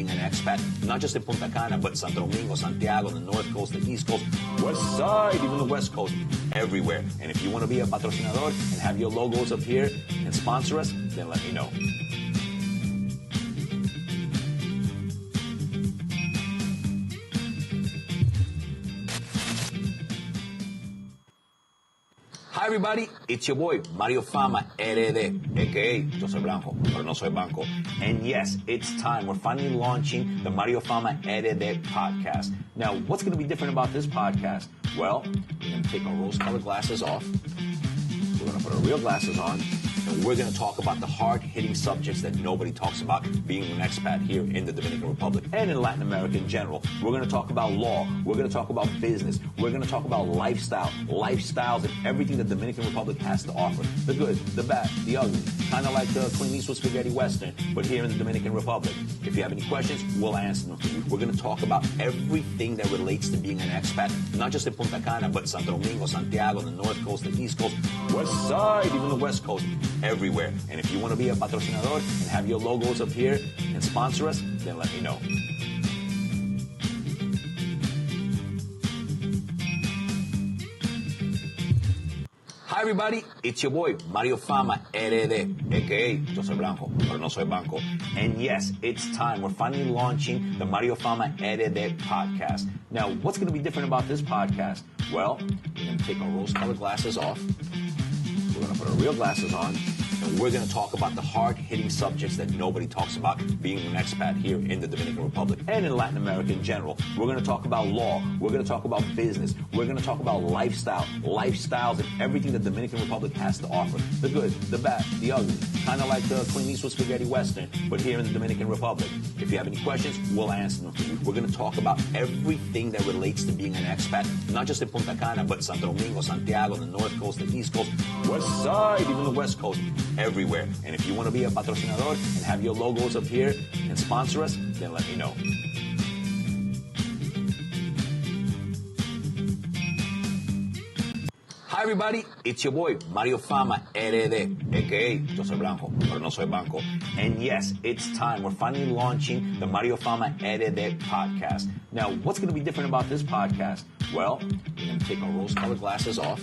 being an expat, not just in Punta Cana, but Santo Domingo, Santiago, the North Coast, the East Coast, West Side, even the West Coast, everywhere. And if you want to be a patrocinador and have your logos up here and sponsor us, then let me know. Hi everybody, it's your boy Mario Fama RD, aka Yo soy blanco, pero no soy banco. And yes, it's time. We're finally launching the Mario Fama RD podcast. Now, what's going to be different about this podcast? Well, we're going to take our rose-colored glasses off. We're going to put our real glasses on. And we're going to talk about the hard-hitting subjects that nobody talks about being an expat here in the Dominican Republic and in Latin America in general. We're going to talk about law. We're going to talk about business. We're going to talk about lifestyles, and everything the Dominican Republic has to offer. The good, the bad, the ugly. Kind of like the Clint Eastwood Spaghetti Western, but here in the Dominican Republic. If you have any questions, we'll answer them for you. We're going to talk about everything that relates to being an expat, not just in Punta Cana, but Santo Domingo, Santiago, the North Coast, the East Coast, West Side, even the West Coast, everywhere. And if you want to be a patrocinador and have your logos up here and sponsor us, then let me know. Hi everybody, it's your boy Mario Fama RD, aka Yo soy blanco, pero no soy banco. And yes, it's time. We're finally launching the Mario Fama RD podcast. Now, what's going to be different about this podcast? Well, we're going to take our rose-colored glasses off. We're going to put our real glasses on. And we're going to talk about the hard-hitting subjects that nobody talks about being an expat here in the Dominican Republic and in Latin America in general. We're going to talk about law. We're going to talk about business. We're going to talk about lifestyles, and everything the Dominican Republic has to offer. The good, the bad, the ugly. Kind of like the Clint Eastwood Spaghetti Western, but here in the Dominican Republic. If you have any questions, we'll answer them for you. We're going to talk about everything that relates to being an expat, not just in Punta Cana, but Santo Domingo, Santiago, the North Coast, the East Coast, West Side, even the West Coast, everywhere. And if you want to be a patrocinador and have your logos up here and sponsor us, then let me know. Hi everybody, it's your boy Mario Fama RD, aka Yo soy blanco, pero no soy banco. And yes, it's time. We're finally launching the Mario Fama RD podcast. Now, what's going to be different about this podcast? Well, we're going to take our rose-colored glasses off.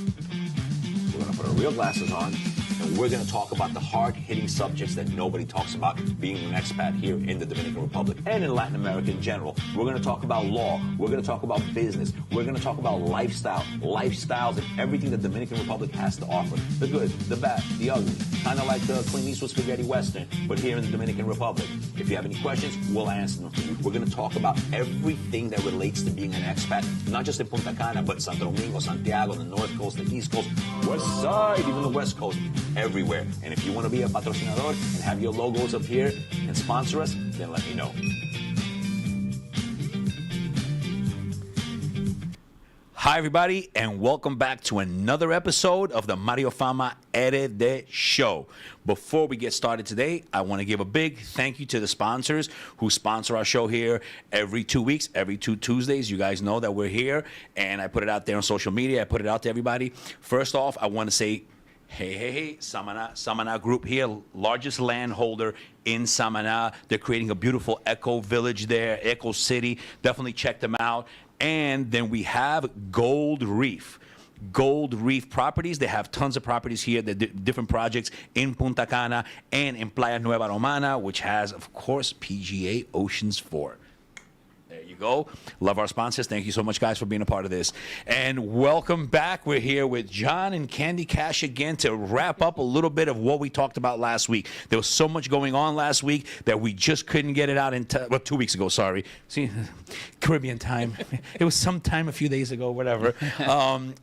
We're going to put our real glasses on. And we're going to talk about the hard-hitting subjects that nobody talks about being an expat here in the Dominican Republic and in Latin America in general. We're going to talk about law. We're going to talk about business. We're going to talk about lifestyles, and everything the Dominican Republic has to offer. The good, the bad, the ugly. Kind of like the Clint Eastwood Spaghetti Western, but here in the Dominican Republic. If you have any questions, we'll answer them for you. We're going to talk about everything that relates to being an expat, not just in Punta Cana, but Santo Domingo, Santiago, the North Coast, the East Coast, West Side, even the West Coast, everywhere. And if you want to be a patrocinador and have your logos up here and sponsor us, then let me know. Hi everybody, and welcome back to another episode of the Mario Fama RD show. Before we get started today, I want to give a big thank you to the sponsors who sponsor our show here every 2 weeks, every 2 Tuesdays. You guys know that we're here, and I put it out there on social media. I put it out to everybody. First off, I want to say, hey, Samana Group here, largest landholder in Samana. They're creating a beautiful eco village there, eco city. Definitely check them out. And then we have Gold Reef Properties. They have tons of properties here, the different projects in Punta Cana and in Playa Nueva Romana, which has, of course, PGA Oceans 4. There you go. Love our sponsors. Thank you so much, guys, for being a part of this. And welcome back. We're here with John and Candy Cash again to wrap up a little bit of what we talked about last week. There was so much going on last week that we just couldn't get it out in 2 weeks ago, sorry. See, Caribbean time. It was sometime a few days ago, whatever.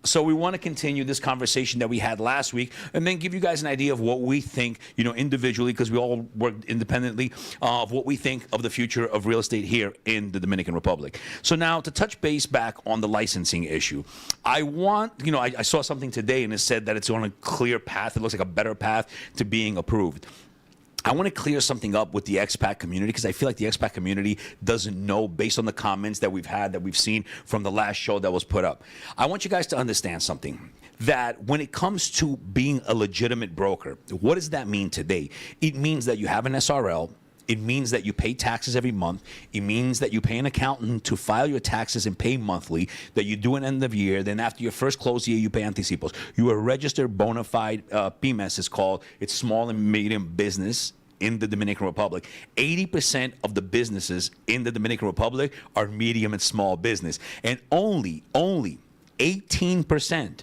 So we want to continue this conversation that we had last week and then give you guys an idea of what we think, individually, because we all work independently, of what we think of the future of real estate here in the Dominican Republic. So now, to touch base back on the licensing issue, I saw something today and it said that it's on a clear path. It looks like a better path to being approved. I want to clear something up with the expat community because I feel like the expat community doesn't know based on the comments that we've seen from the last show that was put up. I want you guys to understand something, that when it comes to being a legitimate broker, what does that mean today? It means that you have an SRL, It means that you pay taxes every month. It means that you pay an accountant to file your taxes and pay monthly, that you do an end of year. Then after your first close year, you pay anticipos. You are registered bona fide, PMES is called. It's small and medium business in the Dominican Republic. 80% of the businesses in the Dominican Republic are medium and small business. And only 18%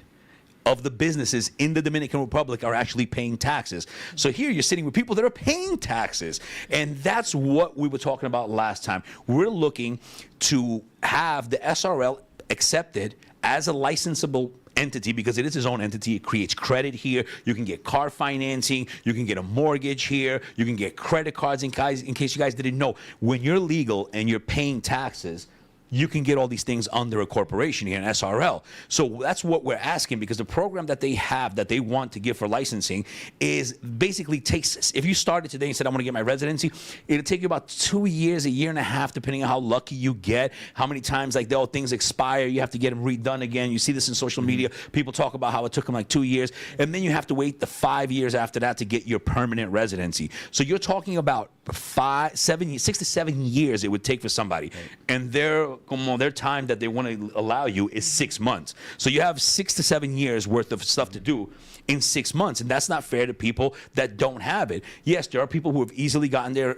of the businesses in the Dominican Republic are actually paying taxes. So here you're sitting with people that are paying taxes. And that's what we were talking about last time. We're looking to have the SRL accepted as a licensable entity because it is its own entity. It creates credit here. You can get car financing. You can get a mortgage here. You can get credit cards in case you guys didn't know. When you're legal and you're paying taxes, you can get all these things under a corporation here, an SRL. So that's what we're asking, because the program that they have that they want to give for licensing is basically takes, if you started today and said, I want to get my residency, it'll take you about 2 years, a year and a half, depending on how lucky you get, how many times like things expire, you have to get them redone again. You see this in social media. People talk about how it took them like 2 years, and then you have to wait the 5 years after that to get your permanent residency. So you're talking about 6 to 7 years it would take for somebody. And their time that they want to allow you is 6 months. So you have 6 to 7 years worth of stuff to do in 6 months, and that's not fair to people that don't have it. Yes, there are people who have easily gotten their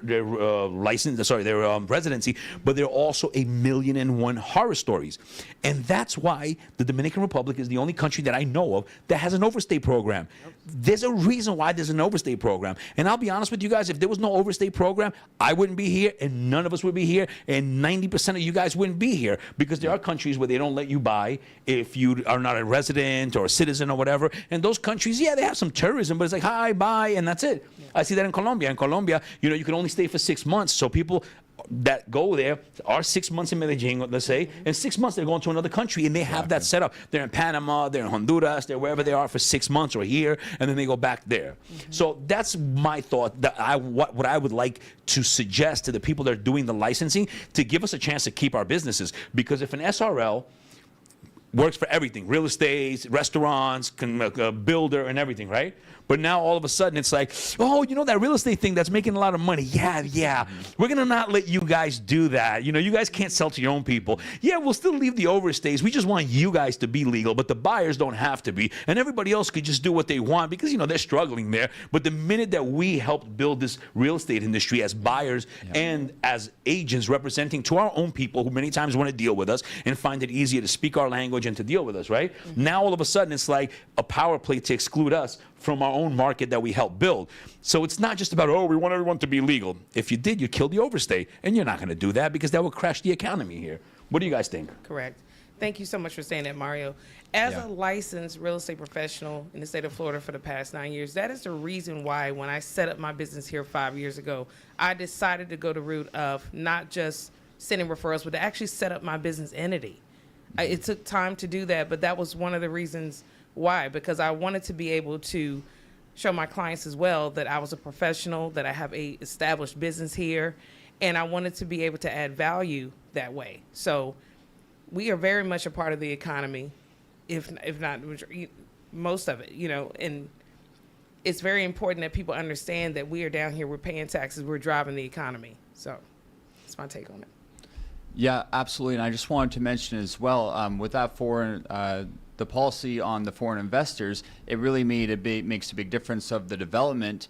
residency, but there are also 1,000,001 horror stories. And that's why the Dominican Republic is the only country that I know of that has an overstay program. There's a reason why there's an overstay program. And I'll be honest with you guys, if there was no overstay program, I wouldn't be here, and none of us would be here, and 90% of you guys wouldn't be here, because there are countries where they don't let you buy if you are not a resident or a citizen or whatever. And those countries, yeah, they have some tourism, but it's like, hi, bye, and that's it. Yeah. I see that in Colombia. In Colombia, you can only stay for 6 months. So people that go there are 6 months in Medellin, let's say, and 6 months they're going to another country, and they have that set up. They're in Panama, they're in Honduras, they're wherever they are for 6 months or a year, and then they go back there. So that's my thought, that what I would like to suggest to the people that are doing the licensing, to give us a chance to keep our businesses. Because if an SRL works for everything, real estate, restaurants, builder, and everything, right? But now all of a sudden it's like, oh, that real estate thing that's making a lot of money. Yeah. We're going to not let you guys do that. You guys can't sell to your own people. Yeah, we'll still leave the overstays. We just want you guys to be legal, but the buyers don't have to be. And everybody else could just do what they want because, they're struggling there. But the minute that we helped build this real estate industry as buyers and as agents representing to our own people who many times want to deal with us and find it easier to speak our language and to deal with us, right? Now all of a sudden it's like a power play to exclude us from our own market that we help build. So it's not just about, we want everyone to be legal. If you did, you'd kill the overstay. And you're not going to do that because that would crash the economy here. What do you guys think? Correct. Thank you so much for saying that, Mario. As a licensed real estate professional in the state of Florida for the past 9 years, that is the reason why when I set up my business here 5 years ago, I decided to go the route of not just sending referrals, but to actually set up my business entity. It took time to do that, but that was one of the reasons why, because I wanted to be able to show my clients as well that I was a professional, that I have a established business here, and I wanted to be able to add value that way. So we are very much a part of the economy, if not most of it, and it's very important that people understand that we are down here, we're paying taxes, we're driving the economy. So that's my take on it. Yeah, absolutely. And I just wanted to mention as well, with that the policy on the foreign investors, it really makes a big difference of the development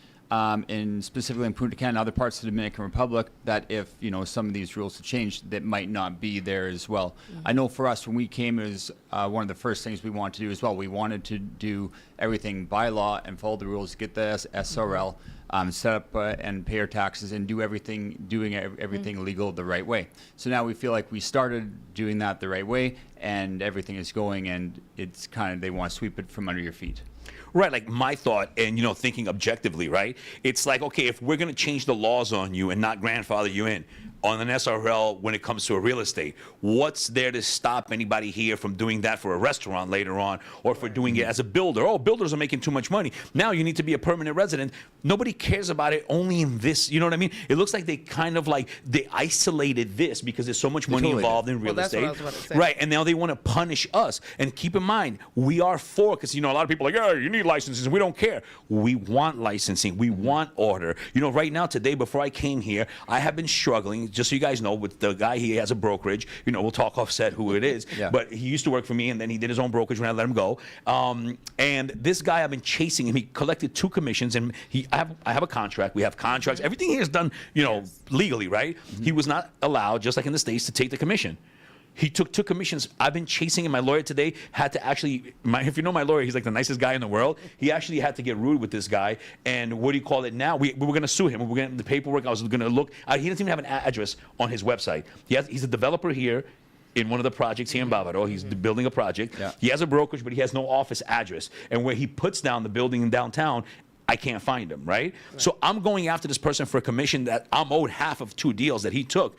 specifically in Punta Cana and other parts of the Dominican Republic, that if some of these rules have changed, that might not be there as well. I know for us, when we came, it was one of the first things we wanted to do as well. We wanted to do everything by law and follow the rules, get the SRL, set up and pay our taxes and doing everything legal the right way. So now we feel like we started doing that the right way, and everything is going, and it's kind of, they want to sweep it from under your feet. Right, like my thought, and thinking objectively, right? It's like, okay, if we're going to change the laws on you and not grandfather you in, on an SRL when it comes to a real estate. What's there to stop anybody here from doing that for a restaurant later on, or for doing it as a builder? Oh, builders are making too much money. Now you need to be a permanent resident. Nobody cares about it only in this, you know what I mean? It looks like they kind of like, they isolated this because there's so much money involved in real estate. That's what I was about to say. Right, and now they want to punish us. And keep in mind, we are for, because, you know, a lot of people are like, yeah, you need licenses. We don't care. We want licensing. We want order. You know, right now, today, before I came here, I have been struggling, just so you guys know, with the guy. He has a brokerage. You know, we'll talk offset who it is. Yeah. But he used to work for me, and then he did his own brokerage when I let him go. And this guy, I've been chasing him. He collected 2 commissions, and I have a contract. We have contracts. Everything here is done, you know, legally, right? He was not allowed, just like in the States, to take the commission. He took 2 commissions. I've been chasing him. My lawyer today had to actually, if you know my lawyer, he's like the nicest guy in the world. He actually had to get rude with this guy. And what do you call it now? We were going to sue him. We were going to the paperwork. I was going to look. He doesn't even have an address on his website. He's a developer here in one of the projects here in Bávaro. He's building a project. Yeah. He has a brokerage, but he has no office address. And where he puts down the building in downtown, I can't find him, right? So I'm going after this person for a commission that I'm owed half of 2 deals that he took.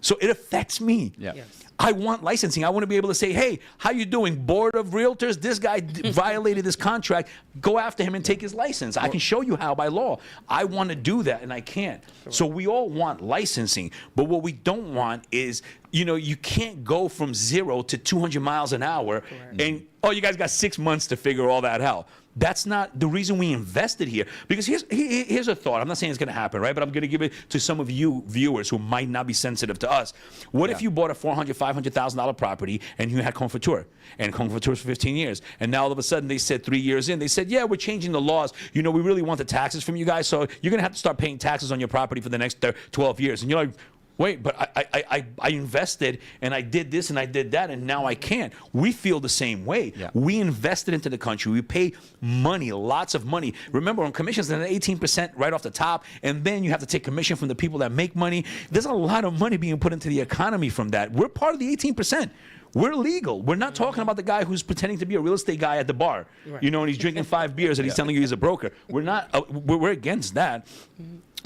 So it affects me. Yeah. Yes. I want licensing. I want to be able to say, hey, how you doing, Board of Realtors? This guy violated this contract. Go after him and take his license. I can show you how by law. I want to do that, and I can't. Sure. So we all want licensing. But what we don't want is, you know, you can't go from 0 to 200 miles an hour. Correct. And, oh, you guys got 6 months to figure all that out. That's not the reason we invested here. Because here's a thought. I'm not saying it's going to happen, right? But I'm going to give it to some of you viewers who might not be sensitive to us. What if you bought a $400,000, $500,000 property and you had Confiture, and Confiture for 15 years, and now all of a sudden they said 3 years in, they said, yeah, we're changing the laws. You know, we really want the taxes from you guys, so you're going to have to start paying taxes on your property for the next 12 years. And you're like, wait, but I invested and I did this and I did that and now I can't. We feel the same way. Yeah. We invested into the country. We pay money, lots of money. Remember, on commissions, they're 18% right off the top, and then you have to take commission from the people that make money. There's a lot of money being put into the economy from that. We're part of the 18%. We're legal. We're not talking about the guy who's pretending to be a real estate guy at the bar, you know, and he's drinking 5 beers and he's telling you he's a broker. We're not. We're against that.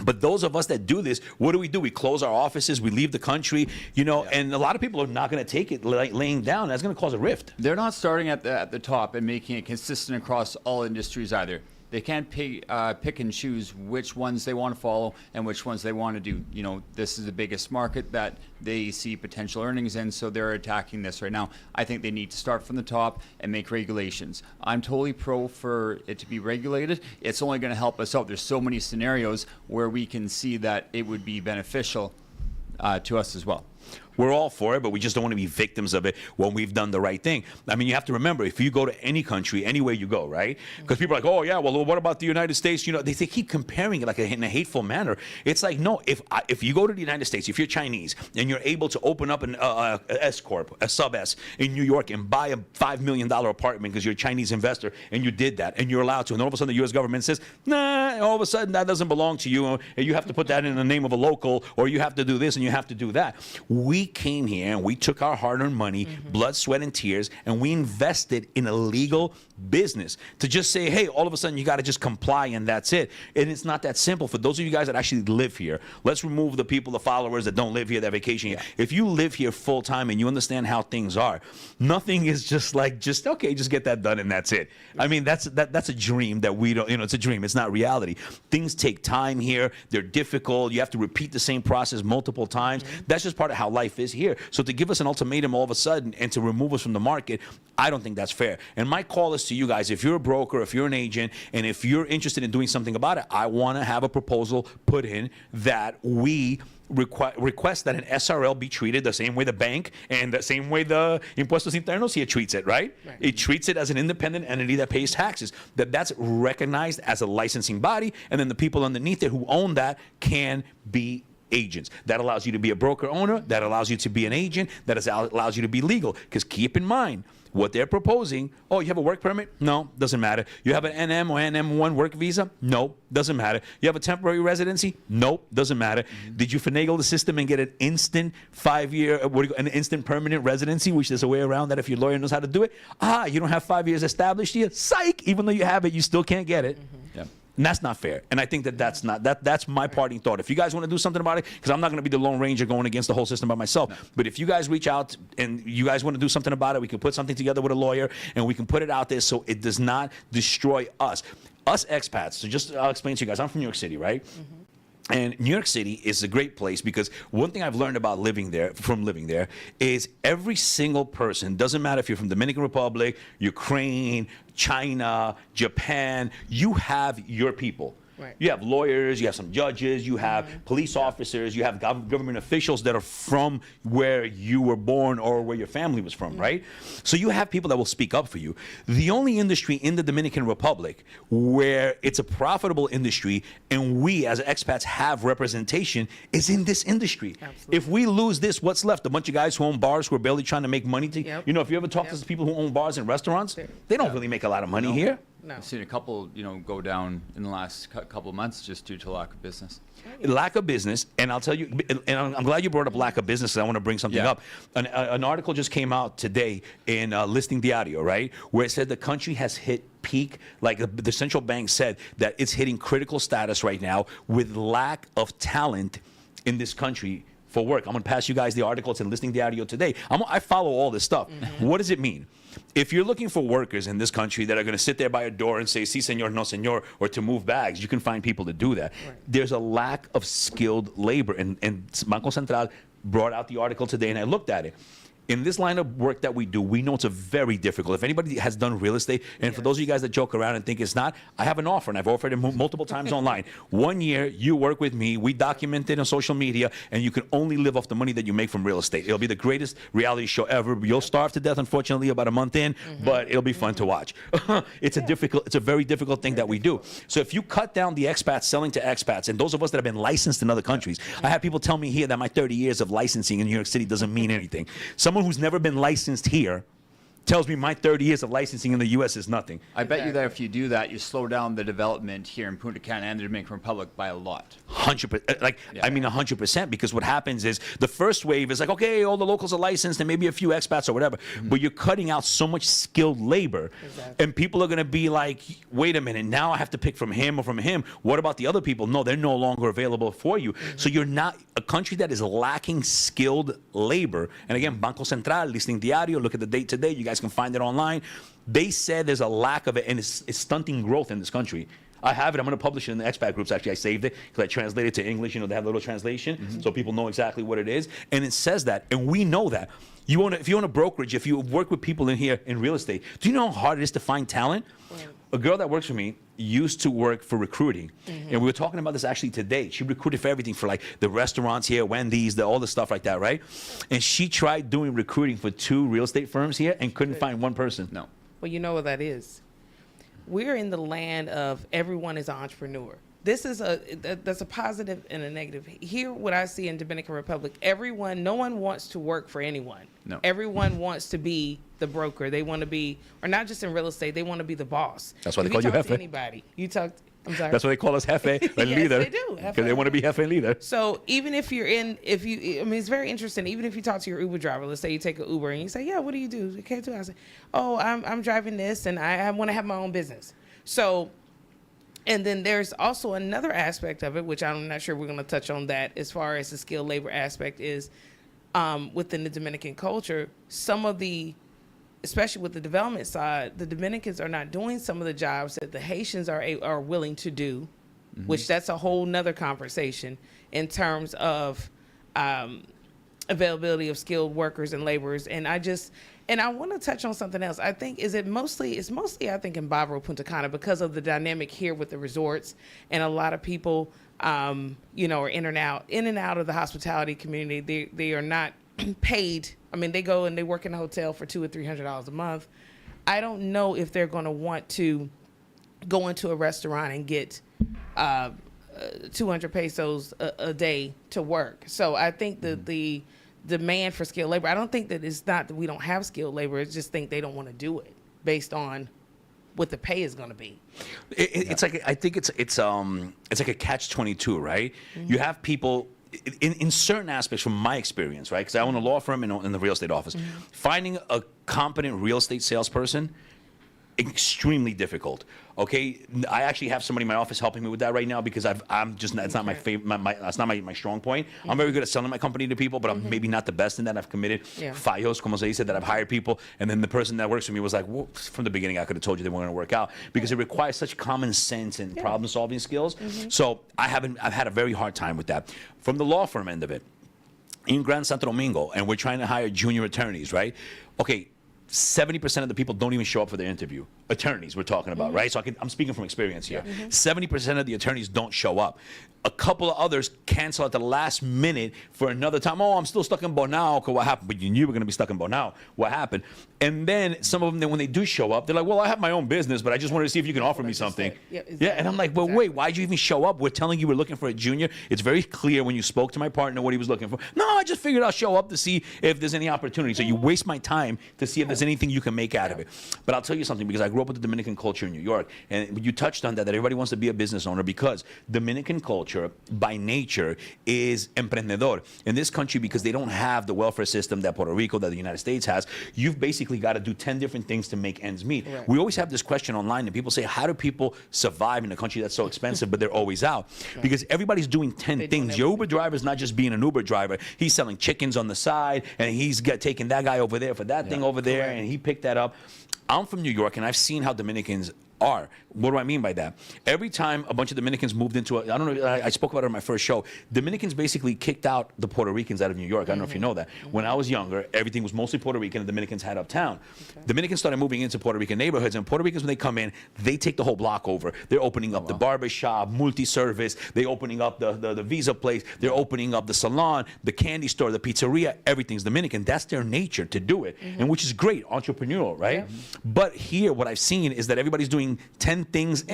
But those of us that do this, what do? We close our offices, we leave the country, you know, and a lot of people are not going to take it laying down. That's going to cause a rift. They're not starting at the top and making it consistent across all industries either. They can't pick and choose which ones they want to follow and which ones they want to do. You know, this is the biggest market that they see potential earnings in, so they're attacking this right now. I think they need to start from the top and make regulations. I'm totally pro for it to be regulated. It's only going to help us out. There's so many scenarios where we can see that it would be beneficial to us as well. We're all for it, but we just don't want to be victims of it when we've done the right thing. I mean, you have to remember, if you go to any country, anywhere you go, right? Because people are like, oh, yeah, well, what about the United States? You know, they keep comparing it like in a hateful manner. It's like, no, if you go to the United States, if you're Chinese, and you're able to open up an S-Corp, a sub-S in New York and buy a $5 million apartment because you're a Chinese investor, and you did that, and you're allowed to, and all of a sudden the U.S. government says, nah, all of a sudden that doesn't belong to you, and you have to put that in the name of a local, or you have to do this and you have to do that. We came here and we took our hard-earned money, blood, sweat, and tears, and we invested in a legal business. To just say, hey, all of a sudden you got to just comply and that's it. And it's not that simple. For those of you guys that actually live here, let's remove the people, the followers that don't live here, that vacation here. If you live here full-time and you understand how things are, nothing is just like, okay, just get that done and that's it. I mean, that's a dream that we don't, you know, it's a dream. It's not reality. Things take time here. They're difficult. You have to repeat the same process multiple times. That's just part of how life is here. So to give us an ultimatum all of a sudden and to remove us from the market, I don't think that's fair. And my call is to you guys, if you're a broker, if you're an agent, and if you're interested in doing something about it, I want to have a proposal put in that we request that an SRL be treated the same way the bank and the same way the Impuestos Internos here treats it, right? It treats it as an independent entity that pays taxes, that's recognized as a licensing body, and then the people underneath it who own that can be agents. That allows you to be a broker owner, that allows you to be an agent, that allows you to be legal. Because keep in mind, what they're proposing, oh, you have a work permit? No, doesn't matter. You have an NM or NM1 work visa? No, doesn't matter. You have a temporary residency? Nope, doesn't matter. Did you finagle the system and get an instant 5-year, an instant permanent residency, which there's a way around that if your lawyer knows how to do it? You don't have 5 years established here? Psych! Even though you have it, you still can't get it. Yeah. And that's not fair. And I think that's not that's my parting thought. If you guys want to do something about it, because I'm not going to be the Lone Ranger going against the whole system by myself. No. But if you guys reach out and you guys want to do something about it, we can put something together with a lawyer and we can put it out there so it does not destroy us. Us expats. So just I'll explain to you guys. I'm from New York City, right? Mm-hmm. And New York City is a great place because one thing I've learned about living there is every single person, doesn't matter if you're from Dominican Republic, Ukraine, China, Japan, you have your people. Right. You have lawyers, you have some judges, you have police officers, you have government officials that are from where you were born or where your family was from, right? So you have people that will speak up for you. The only industry in the Dominican Republic where it's a profitable industry and we as expats have representation is in this industry. Absolutely. If we lose this, what's left? A bunch of guys who own bars who are barely trying to make money. You know, if you ever talk to people who own bars and restaurants, they don't really make a lot of money here. No. I've seen a couple, go down in the last couple of months just due to lack of business. Lack of business, and I'll tell you, and I'm glad you brought up lack of business, because I want to bring something up. An article just came out today in Listing Diario, right, where it said the country has hit peak, like the central bank said that it's hitting critical status right now with lack of talent in this country for work. I'm going to pass you guys the article. It's in Listing Diario today. I follow all this stuff. What does it mean? If you're looking for workers in this country that are going to sit there by a door and say, si, senor, no, senor, or to move bags, you can find people to do that. Right. There's a lack of skilled labor. And Banco Central brought out the article today, and I looked at it. In this line of work that we do, we know it's a very difficult. If anybody has done real estate, and for those of you guys that joke around and think it's not, I have an offer, and I've offered it multiple times online. 1 year, you work with me, we document it on social media, and you can only live off the money that you make from real estate. It'll be the greatest reality show ever. You'll starve to death, unfortunately, about a month in, but it'll be fun to watch. It's a very difficult thing that we do. So if you cut down the expats selling to expats, and those of us that have been licensed in other countries, I have people tell me here that my 30 years of licensing in New York City doesn't mean anything. Someone who's never been licensed here tells me my 30 years of licensing in the U.S. is nothing. I bet you that if you do that, you slow down the development here in Punta Cana and the Dominican Republic by a lot. 100%. I mean 100%, because what happens is the first wave is like, okay, all the locals are licensed and maybe a few expats or whatever, but you're cutting out so much skilled labor, and people are going to be like, wait a minute, now I have to pick from him or from him. What about the other people? No, they're no longer available for you. So you're not a country that is lacking skilled labor. And again, Banco Central, Listing Diario, look at the date today. You guys can find it online. They said there's a lack of it, and it's stunting growth in this country. I have it. I'm going to publish it in the expat groups. Actually, I saved it because I translated it to English. They have a little translation, so people know exactly what it is. And it says that, and we know that. If you own a brokerage, if you work with people in here in real estate, do you know how hard it is to find talent? A girl that works for me used to work for recruiting, and we were talking about this actually today. She recruited for everything, for like the restaurants here, Wendy's, all the stuff like that, right? And she tried doing recruiting for 2 real estate firms here and couldn't find one person. No. Well, you know what that is. We're in the land of everyone is an entrepreneur. This is that's a positive and a negative. Here, what I see in Dominican Republic, no one wants to work for anyone. No. Everyone wants to be the broker. They want to be, or not just in real estate, they want to be the boss. That's why they call you Jefe. Jefe. Anybody, I'm sorry. That's why they call us Jefe, or leader. They do. Because they want to be Jefe and leader. So even if it's very interesting. Even if you talk to your Uber driver, let's say you take an Uber and you say, yeah, what do you do? Okay, too. I say, oh, I'm driving this and I want to have my own business. So, and then there's also another aspect of it, which I'm not sure we're going to touch on that as far as the skilled labor aspect is within the Dominican culture, especially with the development side, the Dominicans are not doing some of the jobs that the Haitians are willing to do, which that's a whole nother conversation in terms of availability of skilled workers and laborers. And I want to touch on something else. I think it's mostly I think in Bávaro, Punta Cana, because of the dynamic here with the resorts, and a lot of people are in and out of the hospitality community. They are not paid. I mean, they go and they work in a hotel for $200 or $300 a month. I don't know if they're going to want to go into a restaurant and get 200 pesos a day to work. So I think that the demand for skilled labor, I don't think that it's not that we don't have skilled labor. It's just think they don't want to do it based on what the pay is going to be. It's like, I think it's like a catch-22, right? You have people in certain aspects, from my experience, right? Because I own a law firm in the real estate office. Finding a competent real estate salesperson extremely difficult. Okay, I actually have somebody in my office helping me with that right now because I'm just it's not my favorite. That's not my strong point. I'm very good at selling my company to people, but I'm maybe not the best in that. I've committed fallos, como se dice, that I've hired people, and then the person that works for me was like, well, from the beginning, I could have told you they weren't going to work out because it requires such common sense and problem solving skills. So I've had a very hard time with that. From the law firm end of it, in Gran Santo Domingo, and we're trying to hire junior attorneys, right? Okay. 70% of the people don't even show up for their interview. Attorneys we're talking about, right? So I'm speaking from experience here. 70% of the attorneys don't show up. A couple of others cancel at the last minute for another time. Oh, I'm still stuck in Bonao. Okay, what happened? But you knew you were going to be stuck in Bonao. What happened? And then some of them, when they do show up, they're like, well, I have my own business, but I just wanted to see if you can offer me something. And I'm like, well, wait, why'd you even show up? We're telling you we're looking for a junior. It's very clear when you spoke to my partner what he was looking for. No, I just figured I'll show up to see if there's any opportunity. So you waste my time to see if there's anything you can make out of it. But I'll tell you something, because I grew up with the Dominican culture in New York, and you touched on that everybody wants to be a business owner because Dominican culture, by nature, is emprendedor. In this country, because they don't have the welfare system that Puerto Rico, that the United States has, you've basically got to do 10 different things to make ends meet. Right. We always have this question online, and people say, how do people survive in a country that's so expensive, but they're always out? Right. Because everybody's doing 10 things. Your Uber driver is not just being an Uber driver. He's selling chickens on the side, and he's taking that guy over there for that thing over there, and he picked that up. I'm from New York, and I've seen how Dominicans are. What do I mean by that? Every time a bunch of Dominicans moved into I don't know, I spoke about it in my first show. Dominicans basically kicked out the Puerto Ricans out of New York. I don't know if you know that. When I was younger, everything was mostly Puerto Rican, and Dominicans had uptown. Dominicans started moving into Puerto Rican neighborhoods, and Puerto Ricans, when they come in, they take the whole block over. They're opening up the barber shop, multi-service. They're opening up the visa place. They're opening up the salon, the candy store, the pizzeria. Everything's Dominican. That's their nature to do it, and which is great, entrepreneurial, right? But here, what I've seen is that everybody's doing 10 things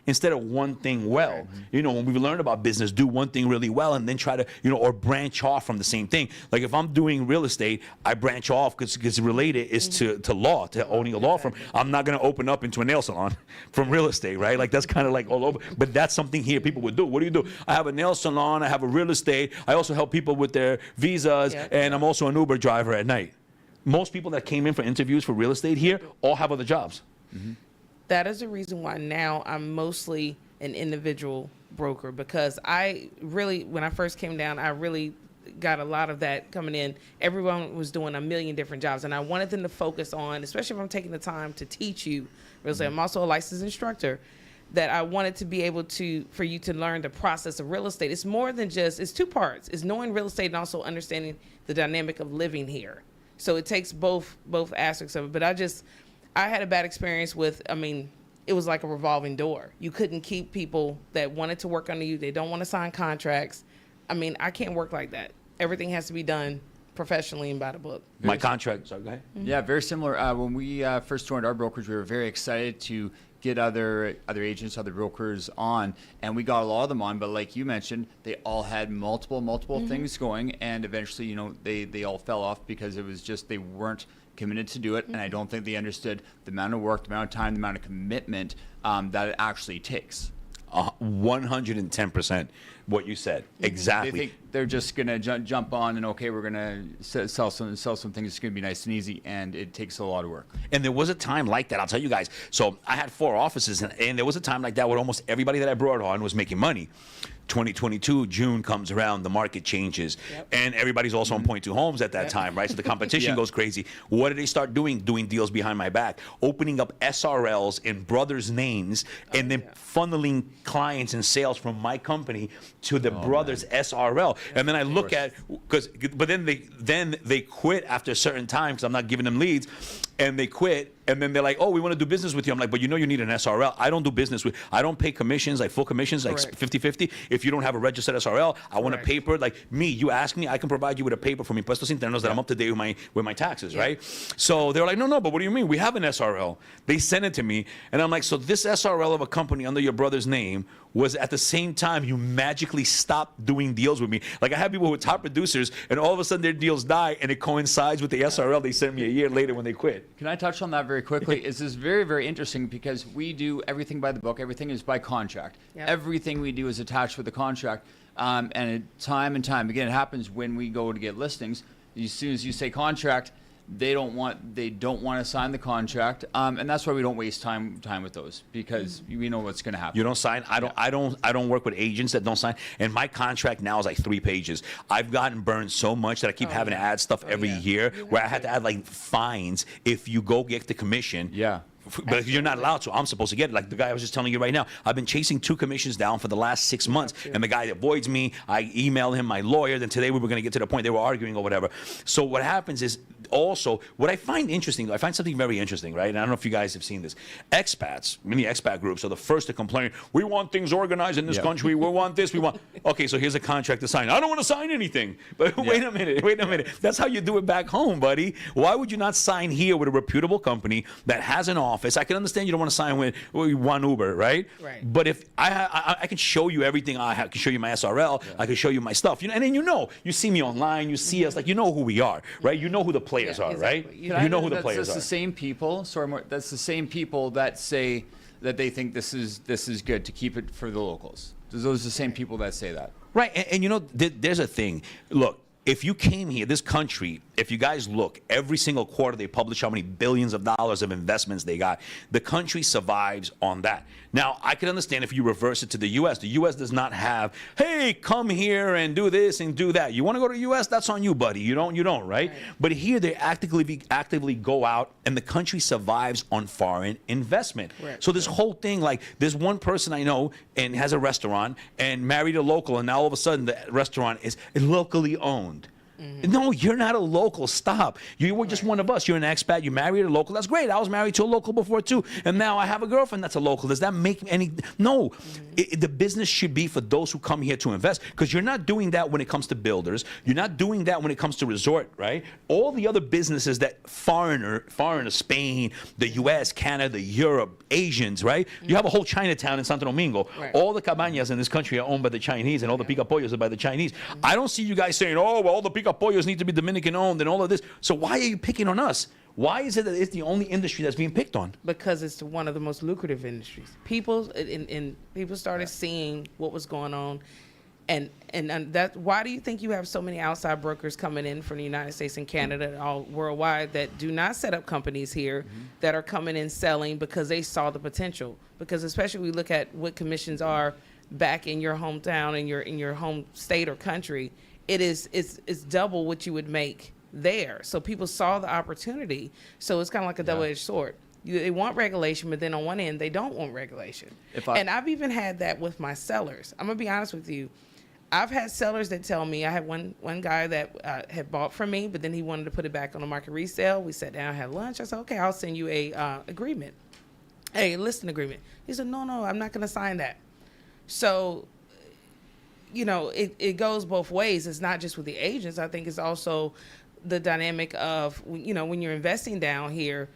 instead of one thing well. You know, when we learn about business, do one thing really well and then try to, you know, or branch off from the same thing. Like if I'm doing real estate, I branch off because related is to law, to owning a law firm. I'm not going to open up into a nail salon from real estate, right? Like that's kind of like all over. But that's something here people would do. What do you do? I have a nail salon, I have a real estate, I also help people with their visas, and I'm also an Uber driver at night. Most people that came in for interviews for real estate here all have other jobs. That is the reason why now I'm mostly an individual broker, because I really, when I first came down, I really got a lot of that coming in. Everyone was doing a million different jobs, and I wanted them to focus on, especially if I'm taking the time to teach you real estate. I'm also a licensed instructor, that I wanted to be able to, for you to learn the process of real estate. It's more than just, it's two parts. It's knowing real estate and also understanding the dynamic of living here. So it takes both aspects of it. But I had a bad experience with, it was like a revolving door. You couldn't keep people that wanted to work under you. They don't want to sign contracts. I can't work like that. Everything has to be done professionally and by the book. My contract, sorry, go ahead. Yeah, very similar. When we first joined our brokerage, we were very excited to get other agents, other brokers on, and we got a lot of them on. But like you mentioned, they all had multiple things going, and eventually, you know, they all fell off because it was just they weren't committed to do it, and I don't think they understood the amount of work, the amount of time, the amount of commitment that it actually takes. 110% what you said. Exactly. They think they're just gonna jump on and okay, we're gonna sell some things. It's gonna be nice and easy, and it takes a lot of work. And there was a time like that. I'll tell you guys. So I had 4 offices, and there was a time like that where almost everybody that I brought on was making money. 2022, June comes around, the market changes, and everybody's also on .2 homes at that time, right? So the competition goes crazy. What did they start doing? Doing deals behind my back, opening up SRLs in brothers' names, and then funneling clients and sales from my company to the brothers' SRL. And then I look at, but then they quit after a certain time because I'm not giving them leads, and they quit. And then they're like, oh, we want to do business with you. I'm like, but you know you need an SRL. I don't do business with, I don't pay commissions, like full commissions, like 50-50. If you don't have a registered SRL, I want a paper. Like me, you ask me, I can provide you with a paper from Impuestos Internos that I'm up to date with my taxes, right? So they're like, no, but what do you mean? We have an SRL. They sent it to me. And I'm like, so this SRL of a company under your brother's name was at the same time you magically stopped doing deals with me. Like I have people who are top producers, and all of a sudden their deals die, and it coincides with the SRL they sent me a year later when they quit. Can I touch on that very quickly? This is very, very interesting because we do everything by the book. Everything is by contract. Everything we do is attached with the contract. And time and time again, it happens when we go to get listings. As soon as you say contract, they don't want to sign the contract, and that's why we don't waste time with those, because we know what's going to happen. You don't sign. I don't work with agents that don't sign. And my contract now is like 3 pages. I've gotten burned so much that I keep having to add stuff every year, where I had to add like fines if you go get the commission. Yeah. But you're not allowed to. I'm supposed to get it. Like the guy I was just telling you right now, I've been chasing 2 commissions down for the last 6 months, and the guy avoids me. I email him my lawyer. Then today we were going to get to the point they were arguing or whatever. So what happens is also what I find interesting. I find something very interesting, right? And I don't know if you guys have seen this. Expats, many expat groups are the first to complain. We want things organized in this country. We want this. We want. Okay, so here's a contract to sign. I don't want to sign anything. But wait a minute. That's how you do it back home, buddy. Why would you not sign here with a reputable company that has an office? I can understand you don't want to sign with one Uber, right? Right. But if I can show you everything, I can show you my SRL, I can show you my stuff, and then you see me online, you see us, like you know who we are, right? You know who the players are, right? Exactly. You know who the players That's are. the same people. Sorry, that's the same people that say that they think this is good to keep it for the locals. Those are the same people that say that. Right, and you know, there's a thing. Look, if you came here, this country, if you guys look, every single quarter they publish how many billions of dollars of investments they got. The country survives on that. Now, I can understand if you reverse it to the U.S. The U.S. does not have, hey, come here and do this and do that. You want to go to the U.S.? That's on you, buddy. You don't, right? But here they actively go out, and the country survives on foreign investment. Right. So this whole thing, like, there's one person I know and has a restaurant and married a local, and now all of a sudden the restaurant is locally owned. No, you're not a local. Stop. You were just one of us. You're an expat. You married a local. That's great. I was married to a local before too, and now I have a girlfriend that's a local. Does that make any? No. The business should be for those who come here to invest, because you're not doing that when it comes to builders. You're not doing that when it comes to resort, right? All the other businesses that foreigner, Spain, the U.S., Canada, Europe, Asians, right? You have a whole Chinatown in Santo Domingo. Right. All the cabañas in this country are owned by the Chinese, and all the pica pollos are by the Chinese. I don't see you guys saying, oh, well, all the pica pollos need to be Dominican owned and all of this. So why are you picking on us? Why is it that it's the only industry that's being picked on? Because it's one of the most lucrative industries. People started seeing what was going on, and that. Why do you think you have so many outside brokers coming in from the United States and Canada and all worldwide that do not set up companies here, that are coming in selling because they saw the potential? Because especially we look at what commissions are back in your hometown, in your home state or country. It's double what you would make there. So people saw the opportunity. So it's kind of like a double-edged sword. They want regulation, but then on one end, they don't want regulation. And I've even had that with my sellers. I'm going to be honest with you. I've had sellers that tell me, I had one guy that had bought from me, but then he wanted to put it back on the market resale. We sat down, had lunch. I said, okay, I'll send you a agreement, a listing agreement. He said, no, I'm not going to sign that. So, you know, it goes both ways. It's not just with the agents. I think it's also the dynamic of, you know, when you're investing down here,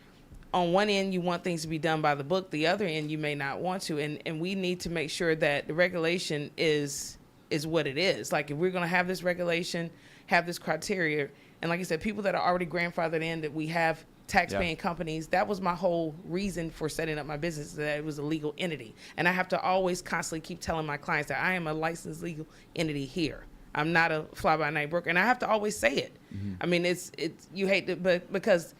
on one end, you want things to be done by the book. The other end, you may not want to. And we need to make sure that the regulation is what it is. Like, if we're going to have this regulation, have this criteria, and like I said, people that are already grandfathered in, that we have tax-paying companies, that was my whole reason for setting up my business, that it was a legal entity. And I have to always constantly keep telling my clients that I am a licensed legal entity here. I'm not a fly-by-night broker. And I have to always say it. I mean, it's you hate to, but because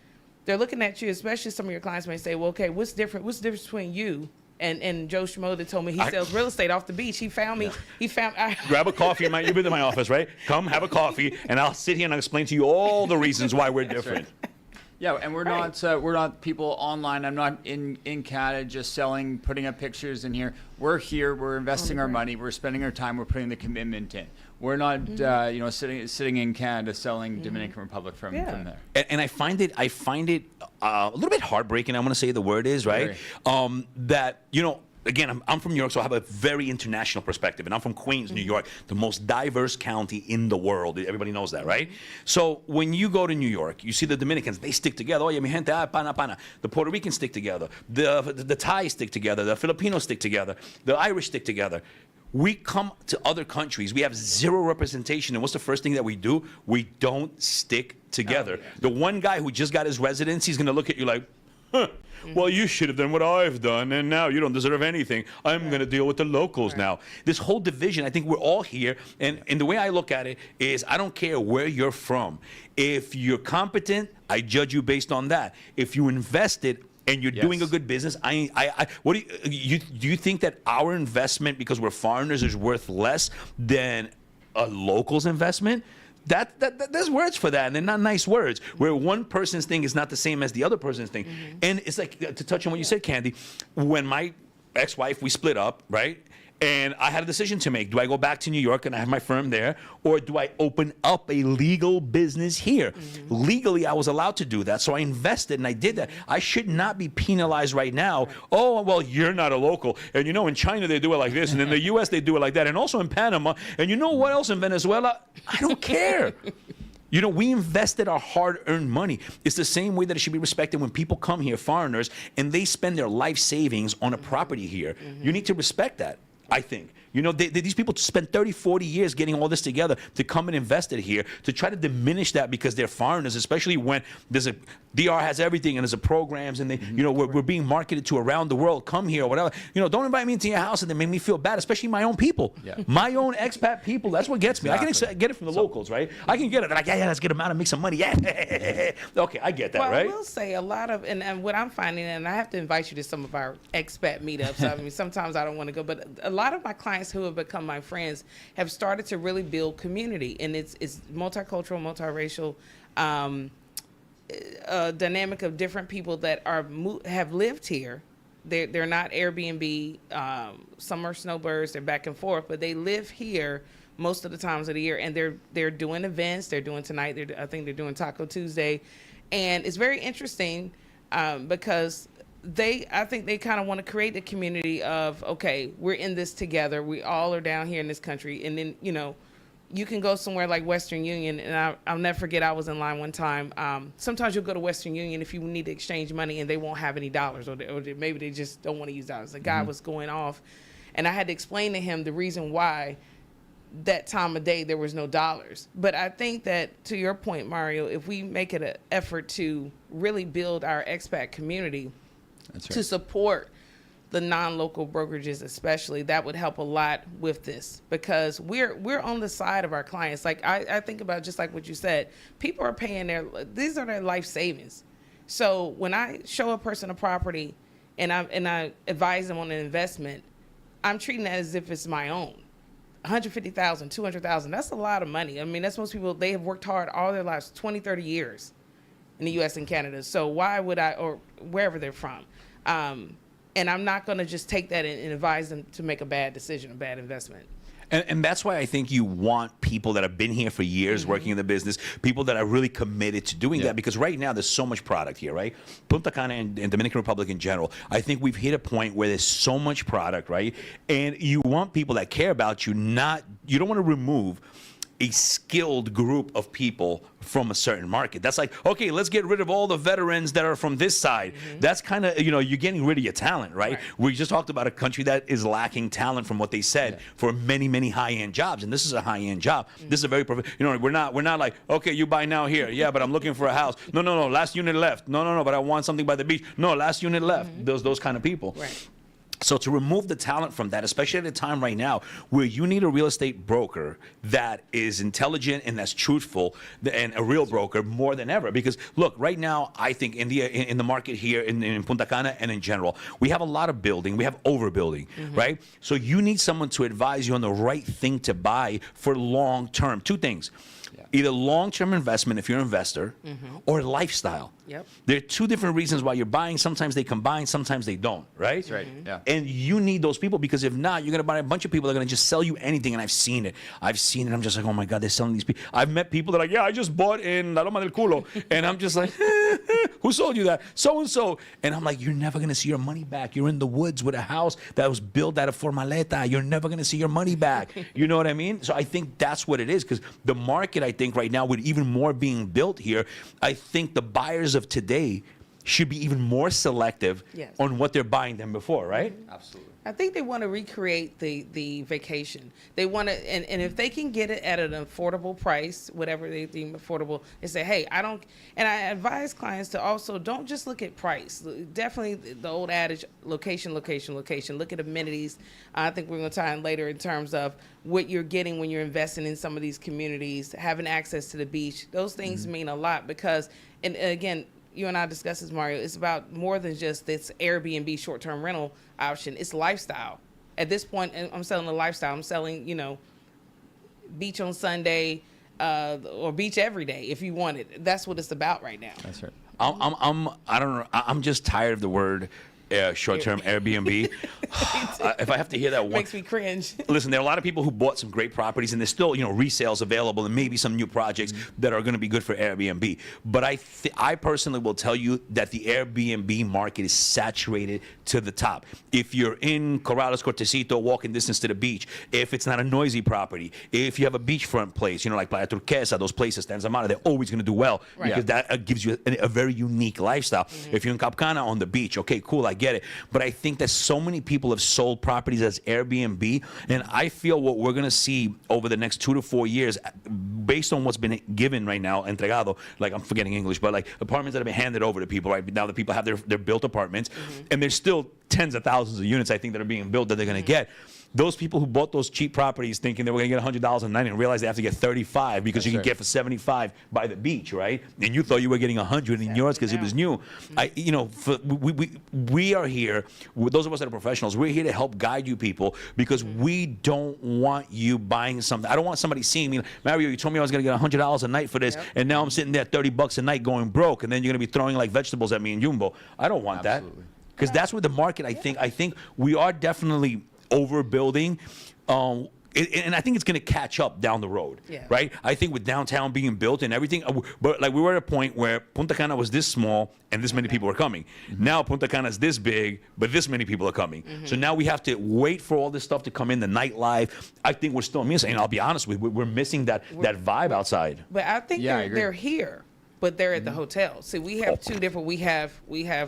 they're looking at you, especially some of your clients may say, well, okay, what's the difference between you and Joe Schmo that told me he sells real estate off the beach? He found me. Grab a coffee. You've been to my office, right? Come have a coffee, and I'll sit here and I'll explain to you all the reasons why we're different. Yeah, and we're not people online. I'm not in Canada just selling, putting up pictures in here. We're here. We're investing our money. We're spending our time. We're putting the commitment in. We're not sitting in Canada selling Dominican Republic from there. And I find it a little bit heartbreaking. I want to say the word is right. That, you know. Again, I'm from New York, so I have a very international perspective. And I'm from Queens, New York, the most diverse county in the world. Everybody knows that, right? So when you go to New York, you see the Dominicans, they stick together. Oye, mi gente, pana, pana. The Puerto Ricans stick together. The Thais stick together. The Filipinos stick together. The Irish stick together. We come to other countries. We have zero representation. And what's the first thing that we do? We don't stick together. The one guy who just got his residency is going to look at you like, huh, well, you should have done what I've done, and now you don't deserve anything. I'm going to deal with the locals now. This whole division, I think we're all here, and the way I look at it is I don't care where you're from. If you're competent, I judge you based on that. If you invested and you're doing a good business, what do you think that our investment, because we're foreigners, is worth less than a local's investment? There's words for that, and they're not nice words. Where one person's thing is not the same as the other person's thing. And it's like, to touch on what you said, Candy, when my ex-wife, we split up, right? And I had a decision to make. Do I go back to New York and I have my firm there, or do I open up a legal business here? Legally, I was allowed to do that, so I invested and I did that. I should not be penalized right now. Oh, well, you're not a local. And you know, in China, they do it like this, and in the U.S., they do it like that, and also in Panama. And you know what else in Venezuela? I don't care. You know, we invested our hard-earned money. It's the same way that it should be respected when people come here, foreigners, and they spend their life savings on a property here. You need to respect that, I think. You know, these people spend 30, 40 years getting all this together to come and invest it here, to try to diminish that because they're foreigners, especially when there's a DR has everything and there's a programs and they, you know, we're being marketed to around the world. Come here or whatever. You know, don't invite me into your house and then make me feel bad, especially my own people, my own expat people. That's what gets me. I can get it from the locals, right? I can get it. They're like, yeah, let's get them out and make some money. Yeah, okay, I get that, well, right? I will say a lot of, and what I'm finding, and I have to invite you to some of our expat meetups. I mean, sometimes I don't want to go, but a lot of my clients who have become my friends have started to really build community, and it's multicultural, multiracial, dynamic of different people that have lived here. They're not Airbnb. Some are snowbirds. They're back and forth, but they live here most of the times of the year, and they're doing events. They're doing tonight. I think they're doing Taco Tuesday, and it's very interesting because I think they kind of want to create the community of, okay, we're in this together. We all are down here in this country. And then, you know, you can go somewhere like Western Union, and I'll never forget, I was in line one time. Sometimes you'll go to Western Union if you need to exchange money and they won't have any dollars, or maybe they just don't want to use dollars. The guy was going off, and I had to explain to him the reason why that time of day there was no dollars. But I think that, to your point, Mario, if we make it an effort to really build our expat community, to support the non-local brokerages especially, that would help a lot with this, because we're on the side of our clients. Like I think about, just like what you said, people are paying these are their life savings. So when I show a person a property and I advise them on an investment, I'm treating that as if it's my own. $150,000, $200,000, that's a lot of money. I mean, that's most people, they have worked hard all their lives, 20, 30 years in the U.S. and Canada. So why would I, or wherever they're from, and I'm not going to just take that and advise them to make a bad decision, a bad investment. And that's why I think you want people that have been here for years working in the business, people that are really committed to doing that, because right now there's so much product here, right? Punta Cana and Dominican Republic in general, I think we've hit a point where there's so much product, right? And you want people that care about you, you don't want to remove a skilled group of people from a certain market. That's like, okay, let's get rid of all the veterans that are from this side. That's kind of, you know, you're getting rid of your talent, right? We just talked about a country that is lacking talent, from what they said, for many, many high-end jobs. And this is a high-end job. This is a very, you know, we're not like, okay, you buy now here. Yeah, but I'm looking for a house. No, last unit left. No, but I want something by the beach. No, last unit left. Those kind of people. Right. So to remove the talent from that, especially at a time right now where you need a real estate broker that is intelligent and that's truthful, and a real broker more than ever. Because look, right now, I think in the market here in Punta Cana and in general, we have a lot of building. We have overbuilding, right? So you need someone to advise you on the right thing to buy for long term. Two things. Either long-term investment if you're an investor, or lifestyle. There are two different reasons why you're buying. Sometimes they combine, sometimes they don't, right? That's right. Yeah. And you need those people, because if not, you're going to buy a bunch of people that are going to just sell you anything. And I've seen it. I'm just like, oh my God, they're selling these people. I've met people that are like, yeah, I just bought in La Loma del Culo. And I'm just like, who sold you that? So-and-so. And I'm like, you're never going to see your money back. You're in the woods with a house that was built out of formaleta. You're never going to see your money back. You know what I mean? So I think that's what it is, because the market, I think right now, with even more being built here, I think the buyers of today should be even more selective Yes. on what they're buying than before, right? Absolutely. I think they want to recreate the vacation. They want to, and if they can get it at an affordable price, whatever they deem affordable, and say, hey, I don't, and I advise clients to also don't just look at price. Definitely the old adage, location, location, location. Look at amenities. I think we're going to tie in later in terms of what you're getting when you're investing in some of these communities, having access to the beach. Those things mean a lot because, and again, you and I discussed this, Mario, it's about more than just this Airbnb short-term rental option. It's lifestyle. At this point, I'm selling a lifestyle. I'm selling, beach on Sunday or beach every day if you want it. That's what it's about right now. That's right. I don't know. I'm just tired of the word short-term Airbnb. If I have to hear that one, Makes me cringe. listen, there are a lot of people who bought some great properties, and there's still, resales available, and maybe some new projects that are going to be good for Airbnb. But I personally will tell you that the Airbnb market is saturated to the top. If you're in Corrales, Cortecito, walking distance to the beach, if it's not a noisy property, if you have a beachfront place, like Playa Turquesa, those places, Tanzamana, they're always going to do well Right. because that gives you a very unique lifestyle. If you're in Cap Cana on the beach, okay, cool, I get it. But I think that so many people have sold properties as Airbnb, and I feel what we're going to see over the next 2 to 4 years, based on what's been given right now, entregado, like I'm forgetting English, but like apartments that have been handed over to people right now, that people have their built apartments, and there's still tens of thousands of units I think that are being built that they're going to get. Those people who bought those cheap properties thinking they were going to get $100 a night and realize they have to get 35 because That's you can right. get for 75 by the beach, right? And you thought you were getting 100 in yours because it was new. We are here, those of us that are professionals, we're here to help guide you people because we don't want you buying something. I don't want somebody seeing me, Mario, you told me I was going to get $100 a night for this, and now I'm sitting there $30 a night going broke, and then you're going to be throwing like vegetables at me in Jumbo. I don't want Absolutely. that. Because that's where the market, I think we are definitely overbuilding, and I think it's going to catch up down the road, Yeah. right? I think with downtown being built and everything, but like we were at a point where Punta Cana was this small and this many people were coming. Now Punta Cana is this big, but this many people are coming. So now we have to wait for all this stuff to come in, the nightlife. I think we're still missing, and I'll be honest with you, we're missing that vibe outside. But I think Yeah, I agree. they're here, but they're at the hotel. See, we have two different. We have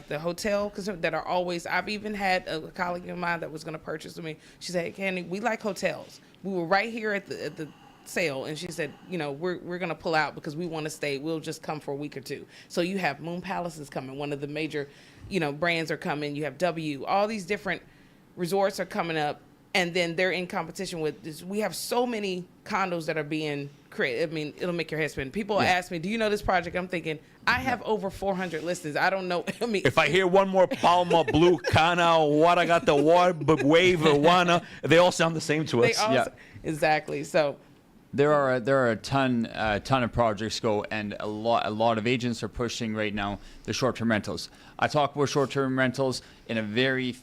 the hotel that are always. I've even had a colleague of mine that was going to purchase with me. She said, "Hey, Candy, we like hotels. We were right here at the sale," and she said, we're going to pull out because we want to stay. We'll just come for a week or two. So you have Moon Palace is coming. One of the major, brands are coming. You have all these different resorts are coming up. And then they're in competition with this. We have so many condos that are being created. I mean, it'll make your head spin. People ask me, do you know this project? I'm thinking, I have over 400 listings. I don't know. I mean, If I hear one more Palma, Blue, Cana, what I got the wave or Wana, they all sound the same to they us. all, Yeah. exactly. So There are a ton of projects go, and a lot of agents are pushing right now the short-term rentals. I talk about short-term rentals in a very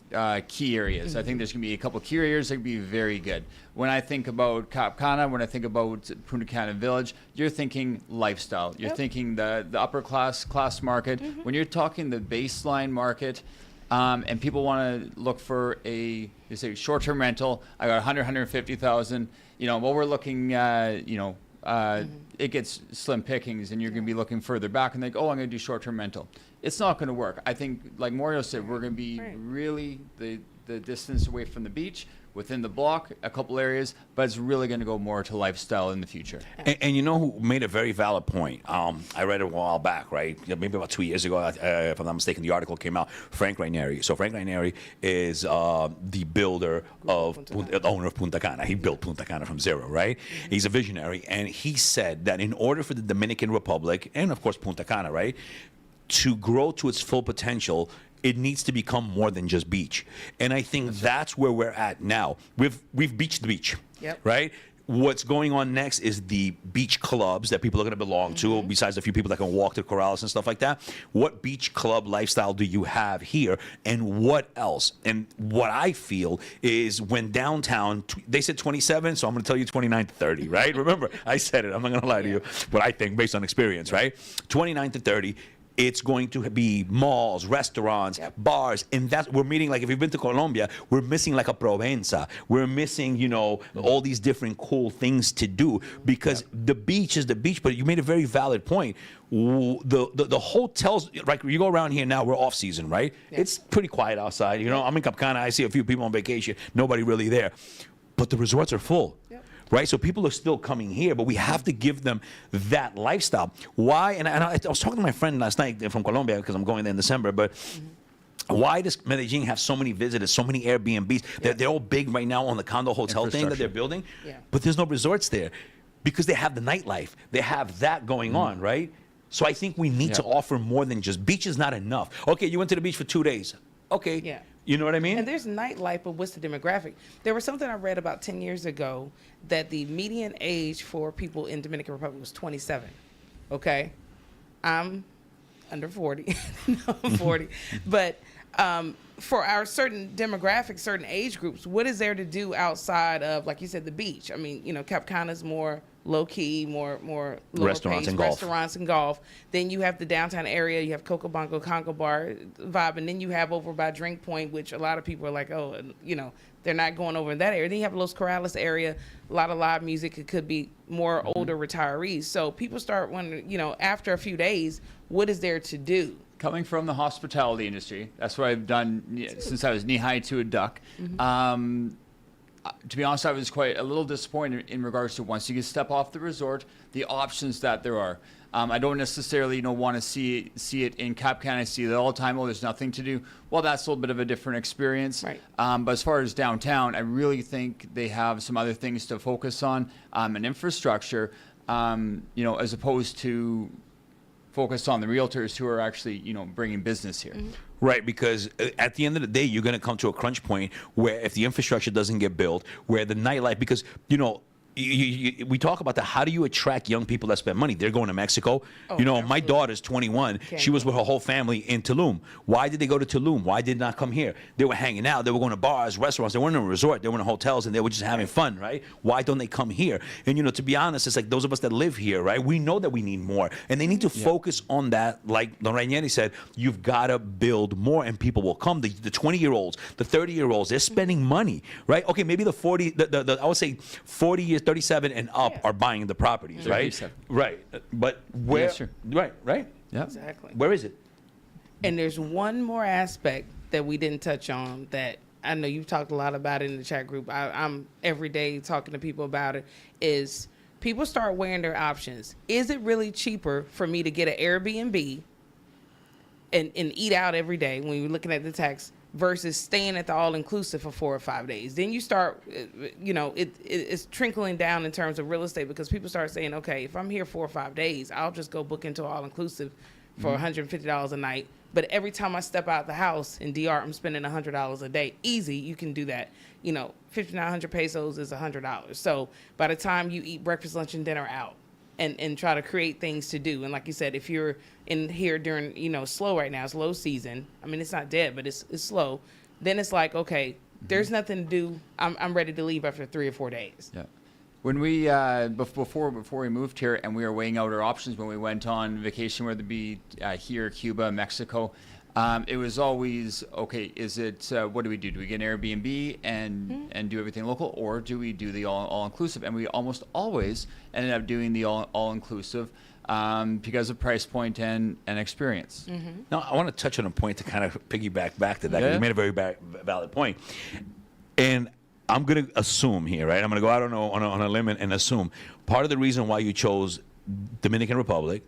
key areas. I think there's going to be a couple of key areas that can be very good. When I think about Cap Cana, when I think about Punta Cana Village, you're thinking lifestyle. You're thinking the upper class market. When you're talking the baseline market, and people want to look for a short-term rental, I got 150,000. What we're looking at, it gets slim pickings, and you're going to be looking further back and think, oh, I'm going to do short-term rental. It's not going to work. I think, like Mario said, we're going to be really the distance away from the beach, within the block, a couple areas, but it's really going to go more to lifestyle in the future. And you know who made a very valid point? I read it a while back, right? Maybe about 2 years ago, if I'm not mistaken, the article came out. Frank Rainieri. So Frank Rainieri is the builder the owner of Punta Cana. He built Punta Cana from zero, right? He's a visionary, and he said that in order for the Dominican Republic, and of course Punta Cana, right, to grow to its full potential, it needs to become more than just beach. And I think that's where we're at now. We've beached the beach, right? What's going on next is the beach clubs that people are going to belong to, besides a few people that can walk to Corrales and stuff like that. What beach club lifestyle do you have here, and what else? And what I feel is when downtown, they said 27, so I'm going to tell you 29 to 30, right? Remember, I said it. I'm not going to lie to you. What I think based on experience, right? 29 to 30. It's going to be malls, restaurants, bars, and we're meeting, like if you've been to Colombia, we're missing like a Provenza. We're missing, all these different cool things to do because the beach is the beach. But you made a very valid point. The hotels, like you go around here now, we're off season, right? Yeah. It's pretty quiet outside. I'm in Capcana. I see a few people on vacation. Nobody really there, but the resorts are full. Yep. Right, so people are still coming here, but we have to give them that lifestyle. Why? And I was talking to my friend last night from Colombia because I'm going there in December. But why does Medellin have so many visitors, so many Airbnbs? They're all big right now on the condo hotel thing that they're building. Yeah. But there's no resorts there because they have the nightlife. They have that going on, right? So I think we need to offer more than just beach is not enough. Okay, you went to the beach for 2 days. Okay. Yeah. You know what I mean? And there's nightlife, but what's the demographic? There was something I read about 10 years ago that the median age for people in Dominican Republic was 27. Okay? I'm under 40. No, I'm 40. But for our certain demographics, certain age groups, what is there to do outside of, like you said, the beach? I mean, Capcana's more low-key, more lower restaurants pace, and golf. Restaurants and golf. Then you have the downtown area. You have Coco Bongo, Congo Bar vibe. And then you have over by Drink Point, which a lot of people are like, oh, they're not going over in that area. Then you have Los Corrales area, a lot of live music. It could be more older retirees. So people start wondering, after a few days, what is there to do? Coming from the hospitality industry, that's what I've done since I was knee-high to a duck. To be honest, I was quite a little disappointed in regards to once you get step off the resort, the options that there are. I don't necessarily want to see it in Capcana. I see it all the time. Oh, there's nothing to do. Well, that's a little bit of a different experience. Right. But as far as downtown, I really think they have some other things to focus on, and infrastructure, as opposed to focus on the realtors who are actually, bringing business here. Right, because at the end of the day, you're going to come to a crunch point where if the infrastructure doesn't get built, where the nightlife, because, we talk about that. How do you attract young people that spend money? They're going to Mexico. My daughter's 21. She was with her whole family in Tulum. Why did they go to Tulum? Why did not come here? They were hanging out. They were going to bars, restaurants. They weren't in a resort. They were in hotels, and they were just having fun, right? Why don't they come here? And, to be honest, it's like those of us that live here, right? We know that we need more. And they need to focus on that. Like Don Ranieri said, you've got to build more, and people will come. The 20-year-olds, the 30-year-olds, they're spending money, right? Okay, maybe the 40, I would say 40 years, 37 and up are buying the properties, right? 37. Right. But where? Yeah, sure. Right. Yeah. Exactly. Where is it? And there's one more aspect that we didn't touch on that I know you've talked a lot about it in the chat group. I'm every day talking to people about it. Is people start weighing their options. Is it really cheaper for me to get an Airbnb and eat out every day when you're looking at the tax versus staying at the all-inclusive for 4 or 5 days? Then you start, it's trickling down in terms of real estate because people start saying, okay, if I'm here 4 or 5 days, I'll just go book into all-inclusive for $150 a night. But every time I step out the house in DR, I'm spending $100 a day. Easy, you can do that. 5,900 pesos is $100. So by the time you eat breakfast, lunch, and dinner out, and try to create things to do. And like you said, if you're in here during, slow right now, it's low season. I mean, it's not dead, but it's slow. Then it's like, okay, there's nothing to do. I'm ready to leave after 3 or 4 days. Yeah. When we, before we moved here and we were weighing out our options when we went on vacation, whether it be here, Cuba, Mexico, it was always, okay, is it, what do we do? Do we get an Airbnb and do everything local, or do we do the all-inclusive? And we almost always ended up doing the all-inclusive because of price point and experience. Now, I want to touch on a point to kind of piggyback back to that. 'Cause you made a very valid point. And I'm going to assume here, right? I'm going to go out on a limb and assume part of the reason why you chose Dominican Republic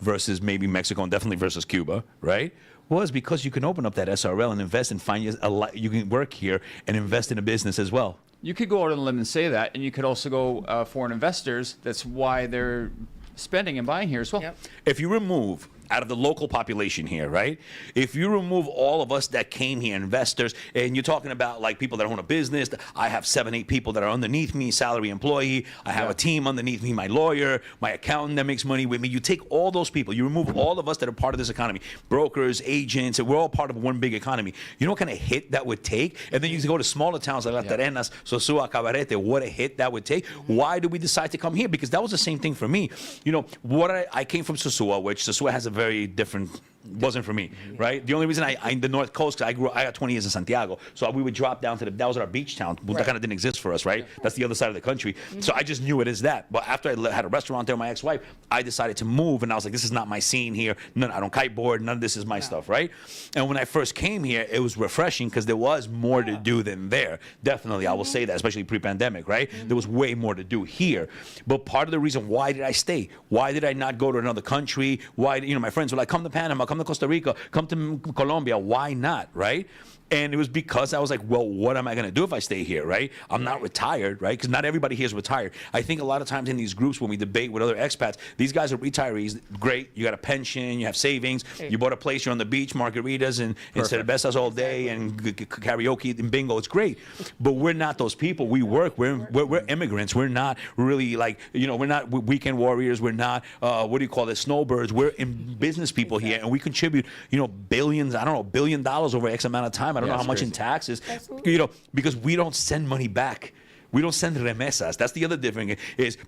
versus maybe Mexico and definitely versus Cuba, right, was because you can open up that SRL and invest and find you can work here and invest in a business as well. You could go out on a limb and say that, and you could also go foreign investors. That's why they're spending and buying here as well. Yep. If you remove out of the local population here, right? If you remove all of us that came here, investors, and you're talking about like people that own a business, I have 7, 8 people that are underneath me, salary employee, I have a team underneath me, my lawyer, my accountant that makes money with me. You take all those people, you remove all of us that are part of this economy, brokers, agents, and we're all part of one big economy. You know what kind of hit that would take? And then you go to smaller towns like Las Terrenas, Sosúa, Cabarete, what a hit that would take. Why did we decide to come here? Because that was the same thing for me. I came from Sosúa, which Sosúa has a very different. Wasn't for me, right? The only reason I the North Coast, because I got 20 years in Santiago, so we would drop down to that was our beach town. That kind of didn't exist for us, right? That's the other side of the country. So I just knew it as that. But after I had a restaurant there with my ex-wife, I decided to move, and I was like, this is not my scene here. None, I don't kiteboard. None of this is my stuff, right? And when I first came here, it was refreshing because there was more to do than there. Definitely, I will say that, especially pre-pandemic, right? There was way more to do here. But part of the reason why did I stay? Why did I not go to another country? Why, my friends were like, come to Panama, come to Costa Rica, come to Colombia. Why not, right? And it was because I was like, well, what am I going to do if I stay here, right? I'm not retired, right? Because not everybody here is retired. I think a lot of times in these groups when we debate with other expats, these guys are retirees. Great. You got a pension. You have savings. You bought a place. You're on the beach, margaritas, and cervezas all day, and karaoke and bingo. It's great. But we're not those people. We work. We're immigrants. We're not really like, we're not weekend warriors. We're not, what do you call it, snowbirds. We're in business people here, and we contribute, billions, I don't know, $1 billion over X amount of time. I don't know how much in taxes, because we don't send money back. We don't send remesas. That's the other difference is,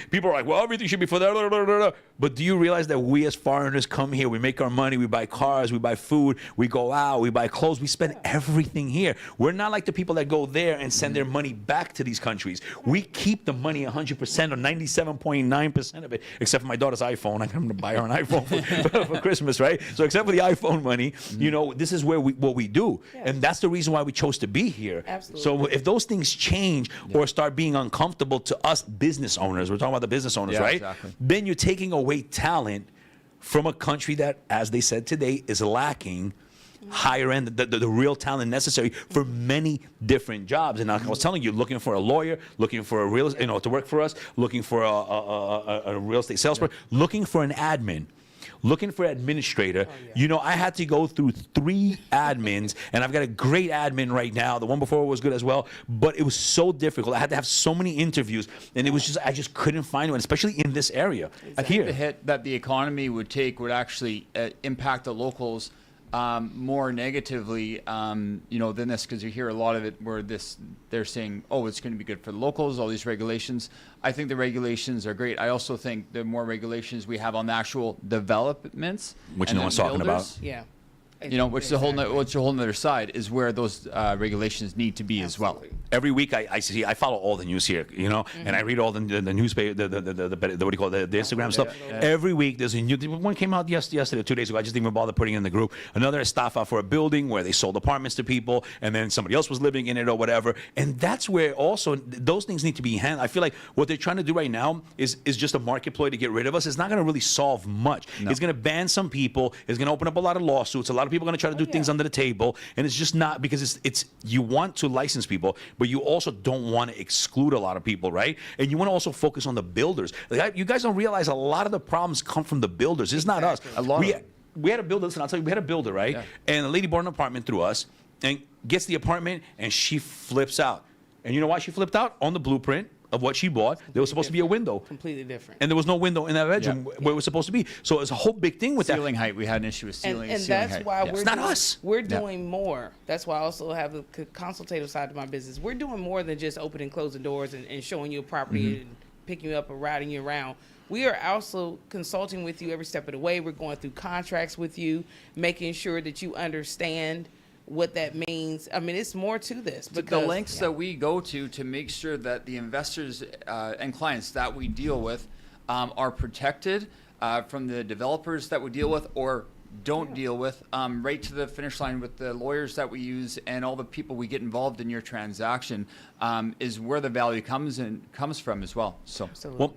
people are like, well, everything should be for that. But do you realize that we as foreigners come here, we make our money, we buy cars, we buy food, we go out, we buy clothes, we spend everything here. We're not like the people that go there and send their money back to these countries. We keep the money 100% or 97.9% of it, except for my daughter's iPhone. I'm going to buy her an iPhone for Christmas, right? So except for the iPhone money, this is where what we do. Yeah. And that's the reason why we chose to be here. Absolutely. So if those things change, or start being uncomfortable to us business owners, we're talking about the business owners, right? Exactly. Then you're taking away talent from a country that, as they said today, is lacking higher end, the real talent necessary for many different jobs. And I was telling you, looking for a lawyer, looking for a real, to work for us, looking for a real estate salesperson, looking for an admin. Looking for an administrator. I had to go through 3 admins, and I've got a great admin right now. The one before was good as well, but it was so difficult. I had to have so many interviews, and it was I just couldn't find one, especially in this area. Here. The hit that the economy would take would actually impact the locals more negatively, than this, because you hear a lot of it where they're saying, oh, it's going to be good for the locals, all these regulations. I think the regulations are great. I also think the more regulations we have on the actual developments, which no one's talking about. Yeah. Which is a whole other side, is where those regulations need to be as well. Every week I see, I follow all the news here, and I read all the newspaper, the what do you call it, the Instagram stuff. Every week there's a new one came out yesterday, 2 days ago. I just didn't even bother putting it in the group. Another estafa for a building where they sold apartments to people, and then somebody else was living in it or whatever. And that's where also those things need to be handled. I feel like what they're trying to do right now is just a market ploy to get rid of us. It's not going to really solve much. No. It's going to ban some people. It's going to open up a lot of lawsuits. A lot of people are going to try to do things under the table, and it's just not, because it's you want to license people, but you also don't want to exclude a lot of people, right? And you want to also focus on the builders. Like, you guys don't realize a lot of the problems come from the builders. It's not us. We had a builder. Listen, I'll tell you, we had a builder, right? Yeah. And a lady bought an apartment through us, and gets the apartment, and she flips out. And you know why she flipped out? On the blueprint of what she bought, there was supposed to be a window. Completely different. And there was no window in that bedroom where it was supposed to be. So it's a whole big thing with ceiling height. We had an issue with ceiling height. And that's why it's not us. We're doing more. That's why I also have the consultative side of my business. We're doing more than just opening, closing doors and showing you a property and picking you up and riding you around. We are also consulting with you every step of the way. We're going through contracts with you, making sure that you understand what that means. I mean, it's more to this. Because the lengths that we go to make sure that the investors and clients that we deal with are protected from the developers that we deal with or don't deal with, right to the finish line with the lawyers that we use and all the people we get involved in your transaction, is where the value comes from as well. So, well,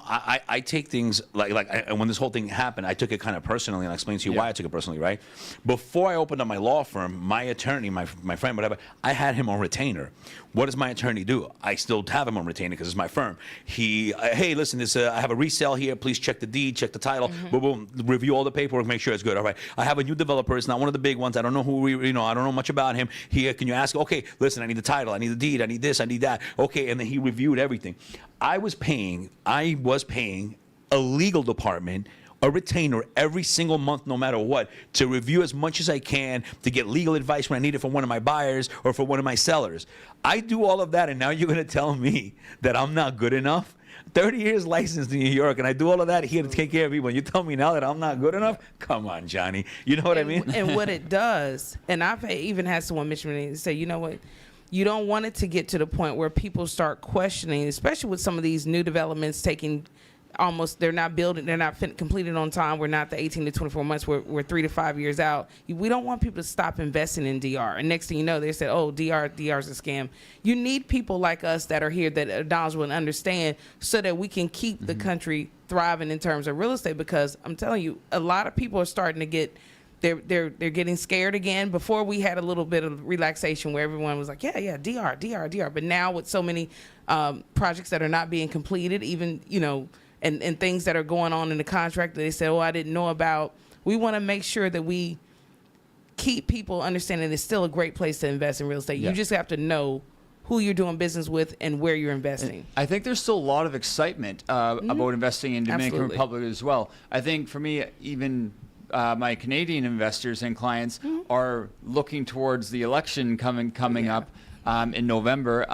I take things and when this whole thing happened, I took it kind of personally, and I'll explain to you why I took it personally, right? Before I opened up my law firm, my attorney, my friend, whatever, I had him on retainer. What does my attorney do? I still have him on retainer because it's my firm. Hey, listen, I have a resale here. Please check the deed, check the title, boom, review all the paperwork, make sure it's good. All right. I have a new developer. It's not one of the big ones. I don't know who I don't know much about him. Here, can you ask? Okay, listen, I need the title. I need the deed. I need this. I need that. Okay, and then he reviewed everything. I was paying a legal department, a retainer every single month, no matter what, to review as much as I can, to get legal advice when I need it for one of my buyers or for one of my sellers. I do all of that, and now you're going to tell me that I'm not good enough? 30 years licensed in New York, and I do all of that here to take care of people. And you tell me now that I'm not good enough? Come on, Johnny. You know what I mean? And what it does, and I've even had someone mention me and say, you know what? You don't want it to get to the point where people start questioning, especially with some of these new developments taking they're not completed on time. We're not the 18 to 24 months. We're 3 to 5 years out. We don't want people to stop investing in DR. And next thing you know, they said, oh, DR's a scam. You need people like us that are here that are knowledgeable and understand so that we can keep the country thriving in terms of real estate, because I'm telling you, a lot of people are starting to get they're getting scared again. Before, we had a little bit of relaxation where everyone was like, yeah, DR. But now with so many projects that are not being completed, even, and things that are going on in the contract that they said, I didn't know about. We want to make sure that we keep people understanding it's still a great place to invest in real estate. Yeah. You just have to know who you're doing business with and where you're investing. I think there's still a lot of excitement about investing in Dominican Absolutely. Republic as well. I think for me, even my Canadian investors and clients are looking towards the election coming up in November.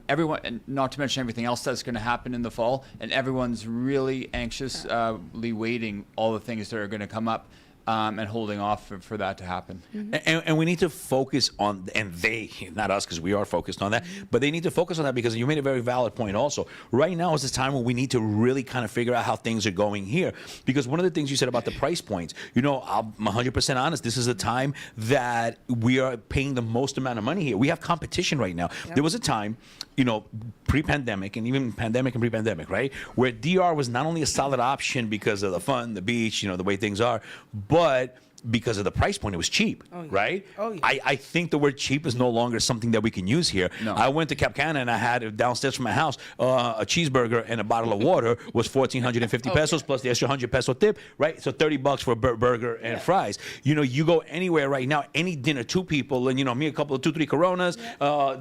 Everyone, and not to mention everything else that's going to happen in the fall, and everyone's really anxiously waiting all the things that are going to come up. And holding off for that to happen. And we need to focus on, and they, not us, because we are focused on that, but they need to focus on that, because you made a very valid point also. Right now is the time when we need to really kind of figure out how things are going here. Because one of the things you said about the price points, I'm 100% honest, this is a time that we are paying the most amount of money here. We have competition right now. Yep. There was a time, pre-pandemic, and even pandemic and pre-pandemic, right, where DR was not only a solid option because of the fun, the beach, the way things are, but because of the price point, it was cheap, right? Oh, yeah. I think the word cheap is no longer something that we can use here. No. I went to Cap Cana and I had downstairs from my house a cheeseburger and a bottle of water was 1,450 pesos plus the extra 100 peso tip, right? So $30 for a burger and fries. You go anywhere right now, any dinner, 2 people, and me a couple of 2-3 Coronas,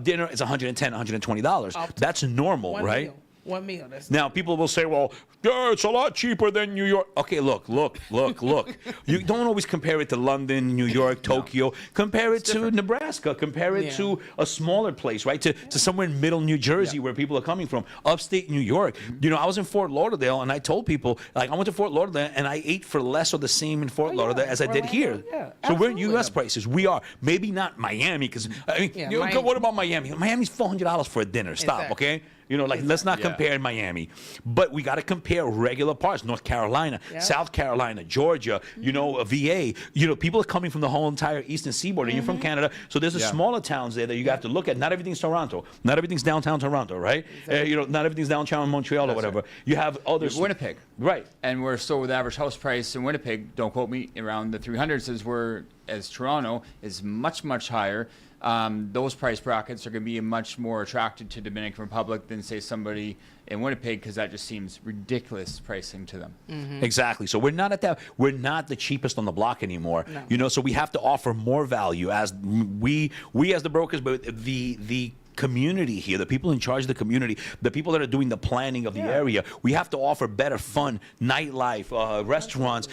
dinner is $110, $120. That's normal, right? Meal. One meal. Now, people will say, well, it's a lot cheaper than New York. Okay, look. You don't always compare it to London, New York, Tokyo. Compare it to Nebraska. Compare it to a smaller place, right? To somewhere in middle New Jersey where people are coming from. Upstate New York. I was in Fort Lauderdale, and I told people, I went to Fort Lauderdale, and I ate for less or the same in Fort Lauderdale as I did here. Yeah, so we're in U.S. prices. We are. Maybe not Miami, because, what about Miami? Miami's $400 for a dinner. Stop, okay? Let's not compare Miami. But we got to compare regular parts. North Carolina, South Carolina, Georgia, VA. People are coming from the whole entire eastern seaboard, and you're from Canada. So there's smaller towns there that you have to look at. Not everything's Toronto. Not everything's downtown Toronto, right? Exactly. Not everything's downtown Montreal or whatever. Right. You have others. Winnipeg. Right. And we're still with average house price in Winnipeg, don't quote me, around the 300s as Toronto is much, much higher. Those price brackets are going to be much more attracted to Dominican Republic than, say, somebody in Winnipeg, because that just seems ridiculous pricing to them. Mm-hmm. Exactly. So we're not the cheapest on the block anymore. No. So we have to offer more value as we as the brokers, but the community here, the people in charge of the community, the people that are doing the planning of the area, we have to offer better fun, nightlife, restaurants,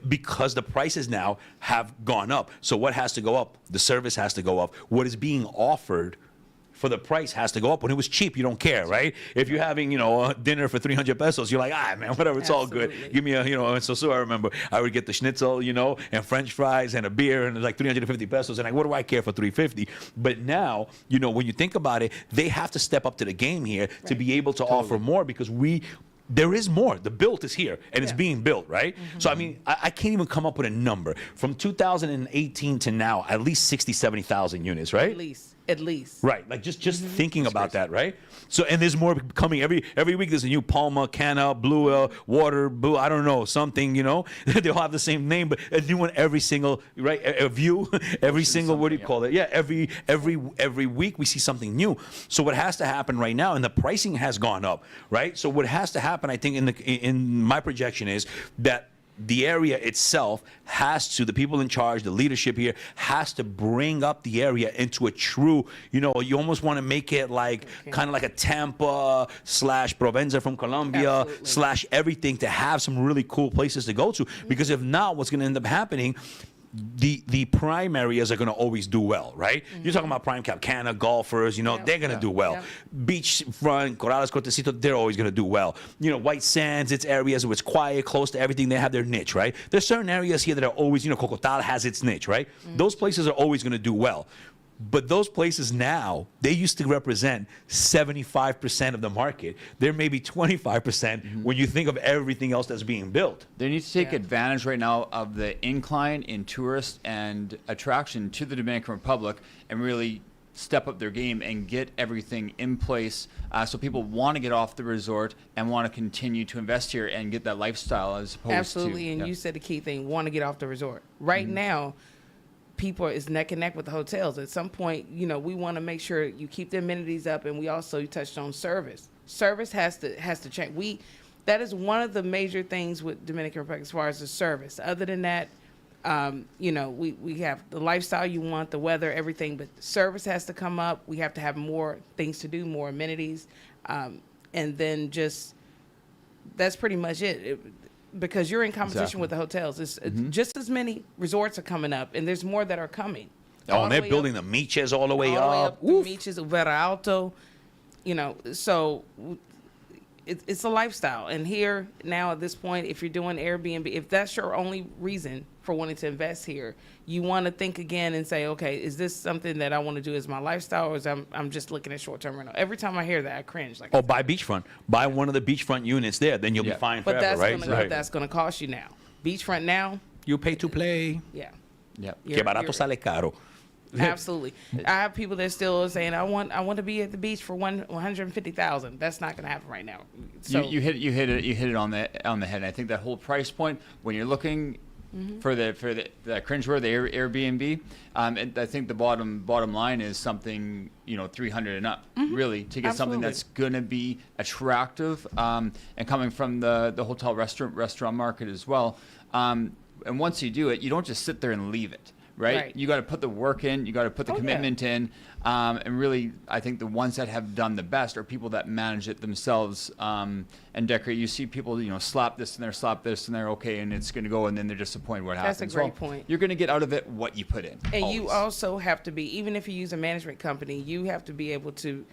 because the prices now have gone up. So what has to go up? The service has to go up. What is being offered for the price has to go up. When it was cheap, you don't care, right? If you're having, a dinner for 300 pesos, you're like, man, whatever, it's all good. Give me a, so I remember I would get the schnitzel, and French fries and a beer, and it's like 350 pesos, and what do I care for 350? But now, when you think about it, they have to step up to the game here to be able to offer more, because there is more. The built is here, and it's being built, right? Mm-hmm. So, I can't even come up with a number. From 2018 to now, at least 60, 70,000 units, right? At least. Right. Just thinking about that, right? So, and there's more coming. Every week there's a new Palma, Cana, Blue, Water, Blue, I don't know, something, they'll have the same name, but a new one every single, right? A view, every single, what do you call it? Yeah, every week we see something new. So what has to happen right now, and the pricing has gone up, right? So what has to happen, I think, in my projection is that the area itself the people in charge, the leadership here, has to bring up the area into a true, you almost want to make it kind of like a Tampa / Provenza from Colombia / everything, to have some really cool places to go to. Because if not, what's going to end up happening, the prime areas are going to always do well, right? You're talking about prime Cap Cana golfers, they're going to do well. Beachfront, Corrales, Cortecito, they're always going to do well. White Sands, it's areas where it's quiet, close to everything. They have their niche, right? There's certain areas here that are always, Cocotal has its niche, right? Those places are always going to do well. But those places now, they used to represent 75% of the market. They're maybe 25% when you think of everything else that's being built. They need to take advantage right now of the incline in tourist and attraction to the Dominican Republic and really step up their game and get everything in place so people want to get off the resort and want to continue to invest here and get that lifestyle as opposed to... Absolutely, and you said the key thing, want to get off the resort. Right now, people is neck and neck with the hotels. At some point, we want to make sure you keep the amenities up, and we also touched on service. Service has to change. That is one of the major things with Dominican Republic as far as the service. Other than that, we have the lifestyle you want, the weather, everything, but service has to come up. We have to have more things to do, more amenities, and then that's pretty much it. Because you're in competition with the hotels. It's just as many resorts are coming up, and there's more that are coming. Oh, and they're building the Miches all the way up. The Miches, Vera Alto, so it's a lifestyle. And here, now at this point, if you're doing Airbnb, if that's your only reason for wanting to invest here, you want to think again and say, okay, is this something that I want to do as my lifestyle, or is I'm just looking at short-term rental? Every time I hear that, I cringe. Buy beachfront. Buy one of the beachfront units there. Then you'll be fine forever, right? But that's going to cost you now. Beachfront now. You pay to play. Yeah. Que barato sale caro. Absolutely. I have people that still are saying, I want to be at the beach for $150,000. That's not going to happen right now. So you hit it on the head. I think that whole price point when you're looking for the cringeworthy Airbnb, and I think the bottom line is something 300 and up, really, to get something that's going to be attractive, and coming from the hotel restaurant market as well. And once you do it, you don't just sit there and leave it. Right? You got to put the work in. You got to put the commitment in. And really, I think the ones that have done the best are people that manage it themselves and decorate. You see people, slap this in there, okay, and it's going to go, and then they're disappointed what happens. That's a great point. You're going to get out of it what you put in. And always. You also have to be, even if you use a management company, you have to be able to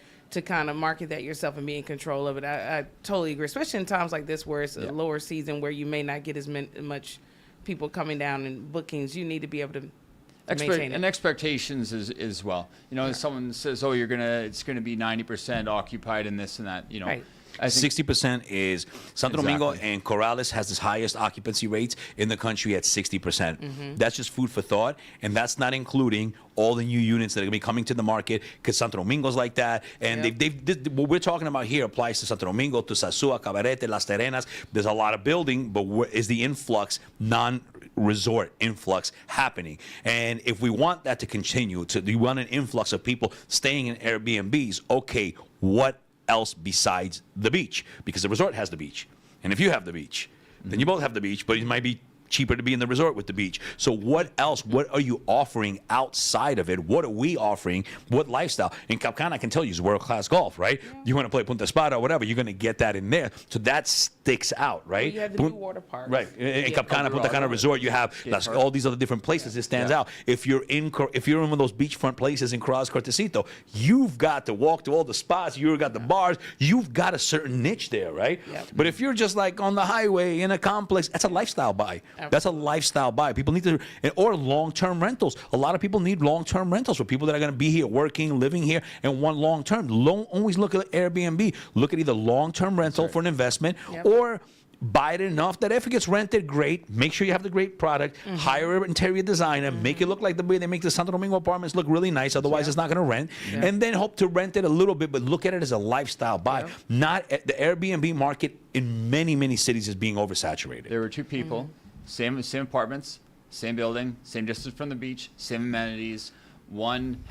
kind of market that yourself and be in control of it. I totally agree, especially in times like this where it's a lower season where you may not get as much people coming down and bookings. You need to be able to and expectations as well. Someone says, "Oh, it's gonna be 90% occupied in this and that." I think 60% is Santo Domingo, and Corrales has the highest occupancy rates in the country at 60%. That's just food for thought, and that's not including all the new units that are going to be coming to the market, because Santo Domingo's like that. And what we're talking about here applies to Santo Domingo, to Sasua, Cabarete, Las Terrenas. There's a lot of building, but is the influx non-resort influx happening? And if we want that to continue, we want an influx of people staying in Airbnbs, okay, what else besides the beach? Because the resort has the beach, and if you have the beach, then you both have the beach, but it might be cheaper to be in the resort with the beach. So what else? What are you offering outside of it? What are we offering? What lifestyle? In Cap Cana, I can tell you, is world-class golf, right? You want to play Punta Espada or whatever, you're going to get that in there. So that sticks out, right? Well, you have the new water park. Right. In Cap Cana, Punta Cana Resort, you have all these other different places. It stands out. If you're in one of those beachfront places in Corrales, Cortecito, you've got to walk to all the spots. You've got the bars. You've got a certain niche there, right? But if you're just like on the highway in a complex, that's a lifestyle buy. That's a lifestyle buy. People need to, or long-term rentals. A lot of people need long-term rentals for people that are going to be here, working, living here, and want long-term. Don't always look at Airbnb. Look at either long-term rental for an investment, or buy it enough that if it gets rented, great. Make sure you have the great product. Hire an interior designer. Make it look like the way they make the Santo Domingo apartments look really nice. Otherwise, it's not going to rent. And then hope to rent it a little bit, but look at it as a lifestyle buy. Not the Airbnb market in many, many cities is being oversaturated. There were two people. Same apartments, same building, same distance from the beach, same amenities. One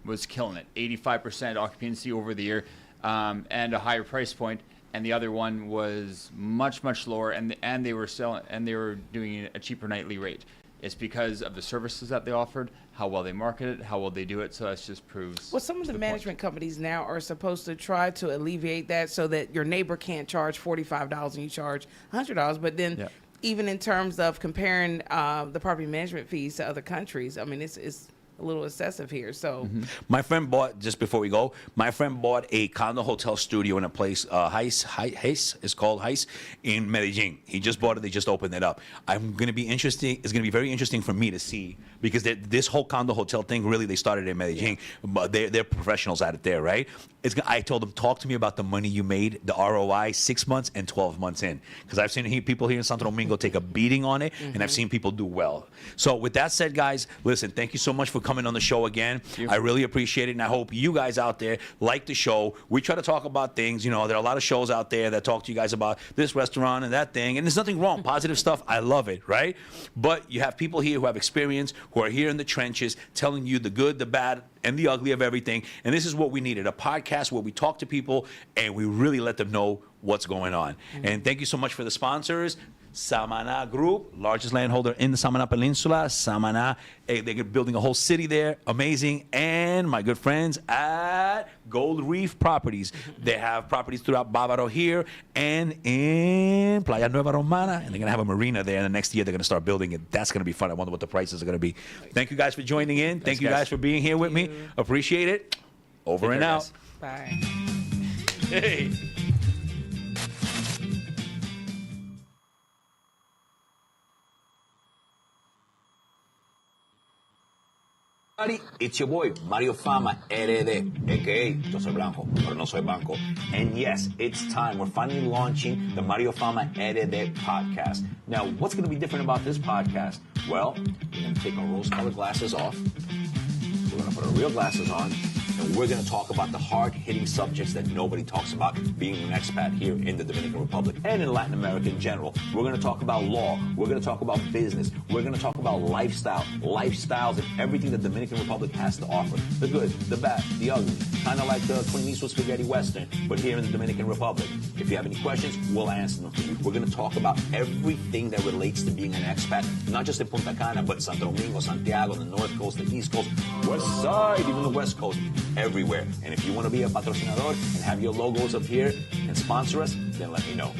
was killing it, 85% occupancy over the year, and a higher price point, and the other one was much lower, and they were doing a cheaper nightly rate. It's because of the services that they offered, how well they market it, how well they do it. So that just proves. Well, some of the management companies now are supposed to try to alleviate that so that your neighbor can't charge $45 and you charge $100, but then even in terms of comparing the property management fees to other countries, I mean, it's a little excessive here. So My friend bought, just before we go, my friend bought a condo hotel studio in a place, Heis, it's called Heis, in Medellin. He just bought it. They just opened it up. It's going to be very interesting for me to see, because this whole condo hotel thing, really, they started in Medellin. But they're professionals at it there, right? I told them, talk to me about the money you made, the ROI, 6 months and 12 months in. Because I've seen people here in Santo Domingo take a beating on it, and I've seen people do well. So with that said, guys, listen, thank you so much for coming on the show again. I really appreciate it, and I hope you guys out there like the show. We try to talk about things. There are a lot of shows out there that talk to you guys about this restaurant and that thing, and there's nothing wrong. Positive stuff, I love it, right? But you have people here who have experience, who are here in the trenches, telling you the good, the bad, and the ugly of everything. And this is what we needed, a podcast where we talk to people and we really let them know what's going on. And thank you so much for the sponsors. Samana Group, largest landholder in the Samana Peninsula. Samana, they're building a whole city there. Amazing. And my good friends at Gold Reef Properties. They have properties throughout Bávaro here and in Playa Nueva Romana. And they're going to have a marina there. And the next year, they're going to start building it. That's going to be fun. I wonder what the prices are going to be. Thank you guys for joining in. Thank you guys for being here with me. Appreciate it. Over and out. bye. Hey. It's your boy, Mario Fama RD, aka Yo Soy Blanco, pero no soy banco. And yes, it's time. We're finally launching the Mario Fama RD podcast. Now, what's going to be different about this podcast? Well, we're going to take our rose-colored glasses off. We're going to put our real glasses on. And we're going to talk about the hard-hitting subjects that nobody talks about, being an expat here in the Dominican Republic and in Latin America in general. We're going to talk about law. We're going to talk about business. We're going to talk about lifestyles, and everything the Dominican Republic has to offer. The good, the bad, the ugly. Kind of like the Clint Eastwood Spaghetti Western, but here in the Dominican Republic. If you have any questions, we'll answer them for you. We're going to talk about everything that relates to being an expat, not just in Punta Cana, but Santo Domingo, Santiago, the North Coast, the East Coast, West Side, even the West Coast. Everywhere. And if you want to be a patrocinador and have your logos up here and sponsor us, then let me know.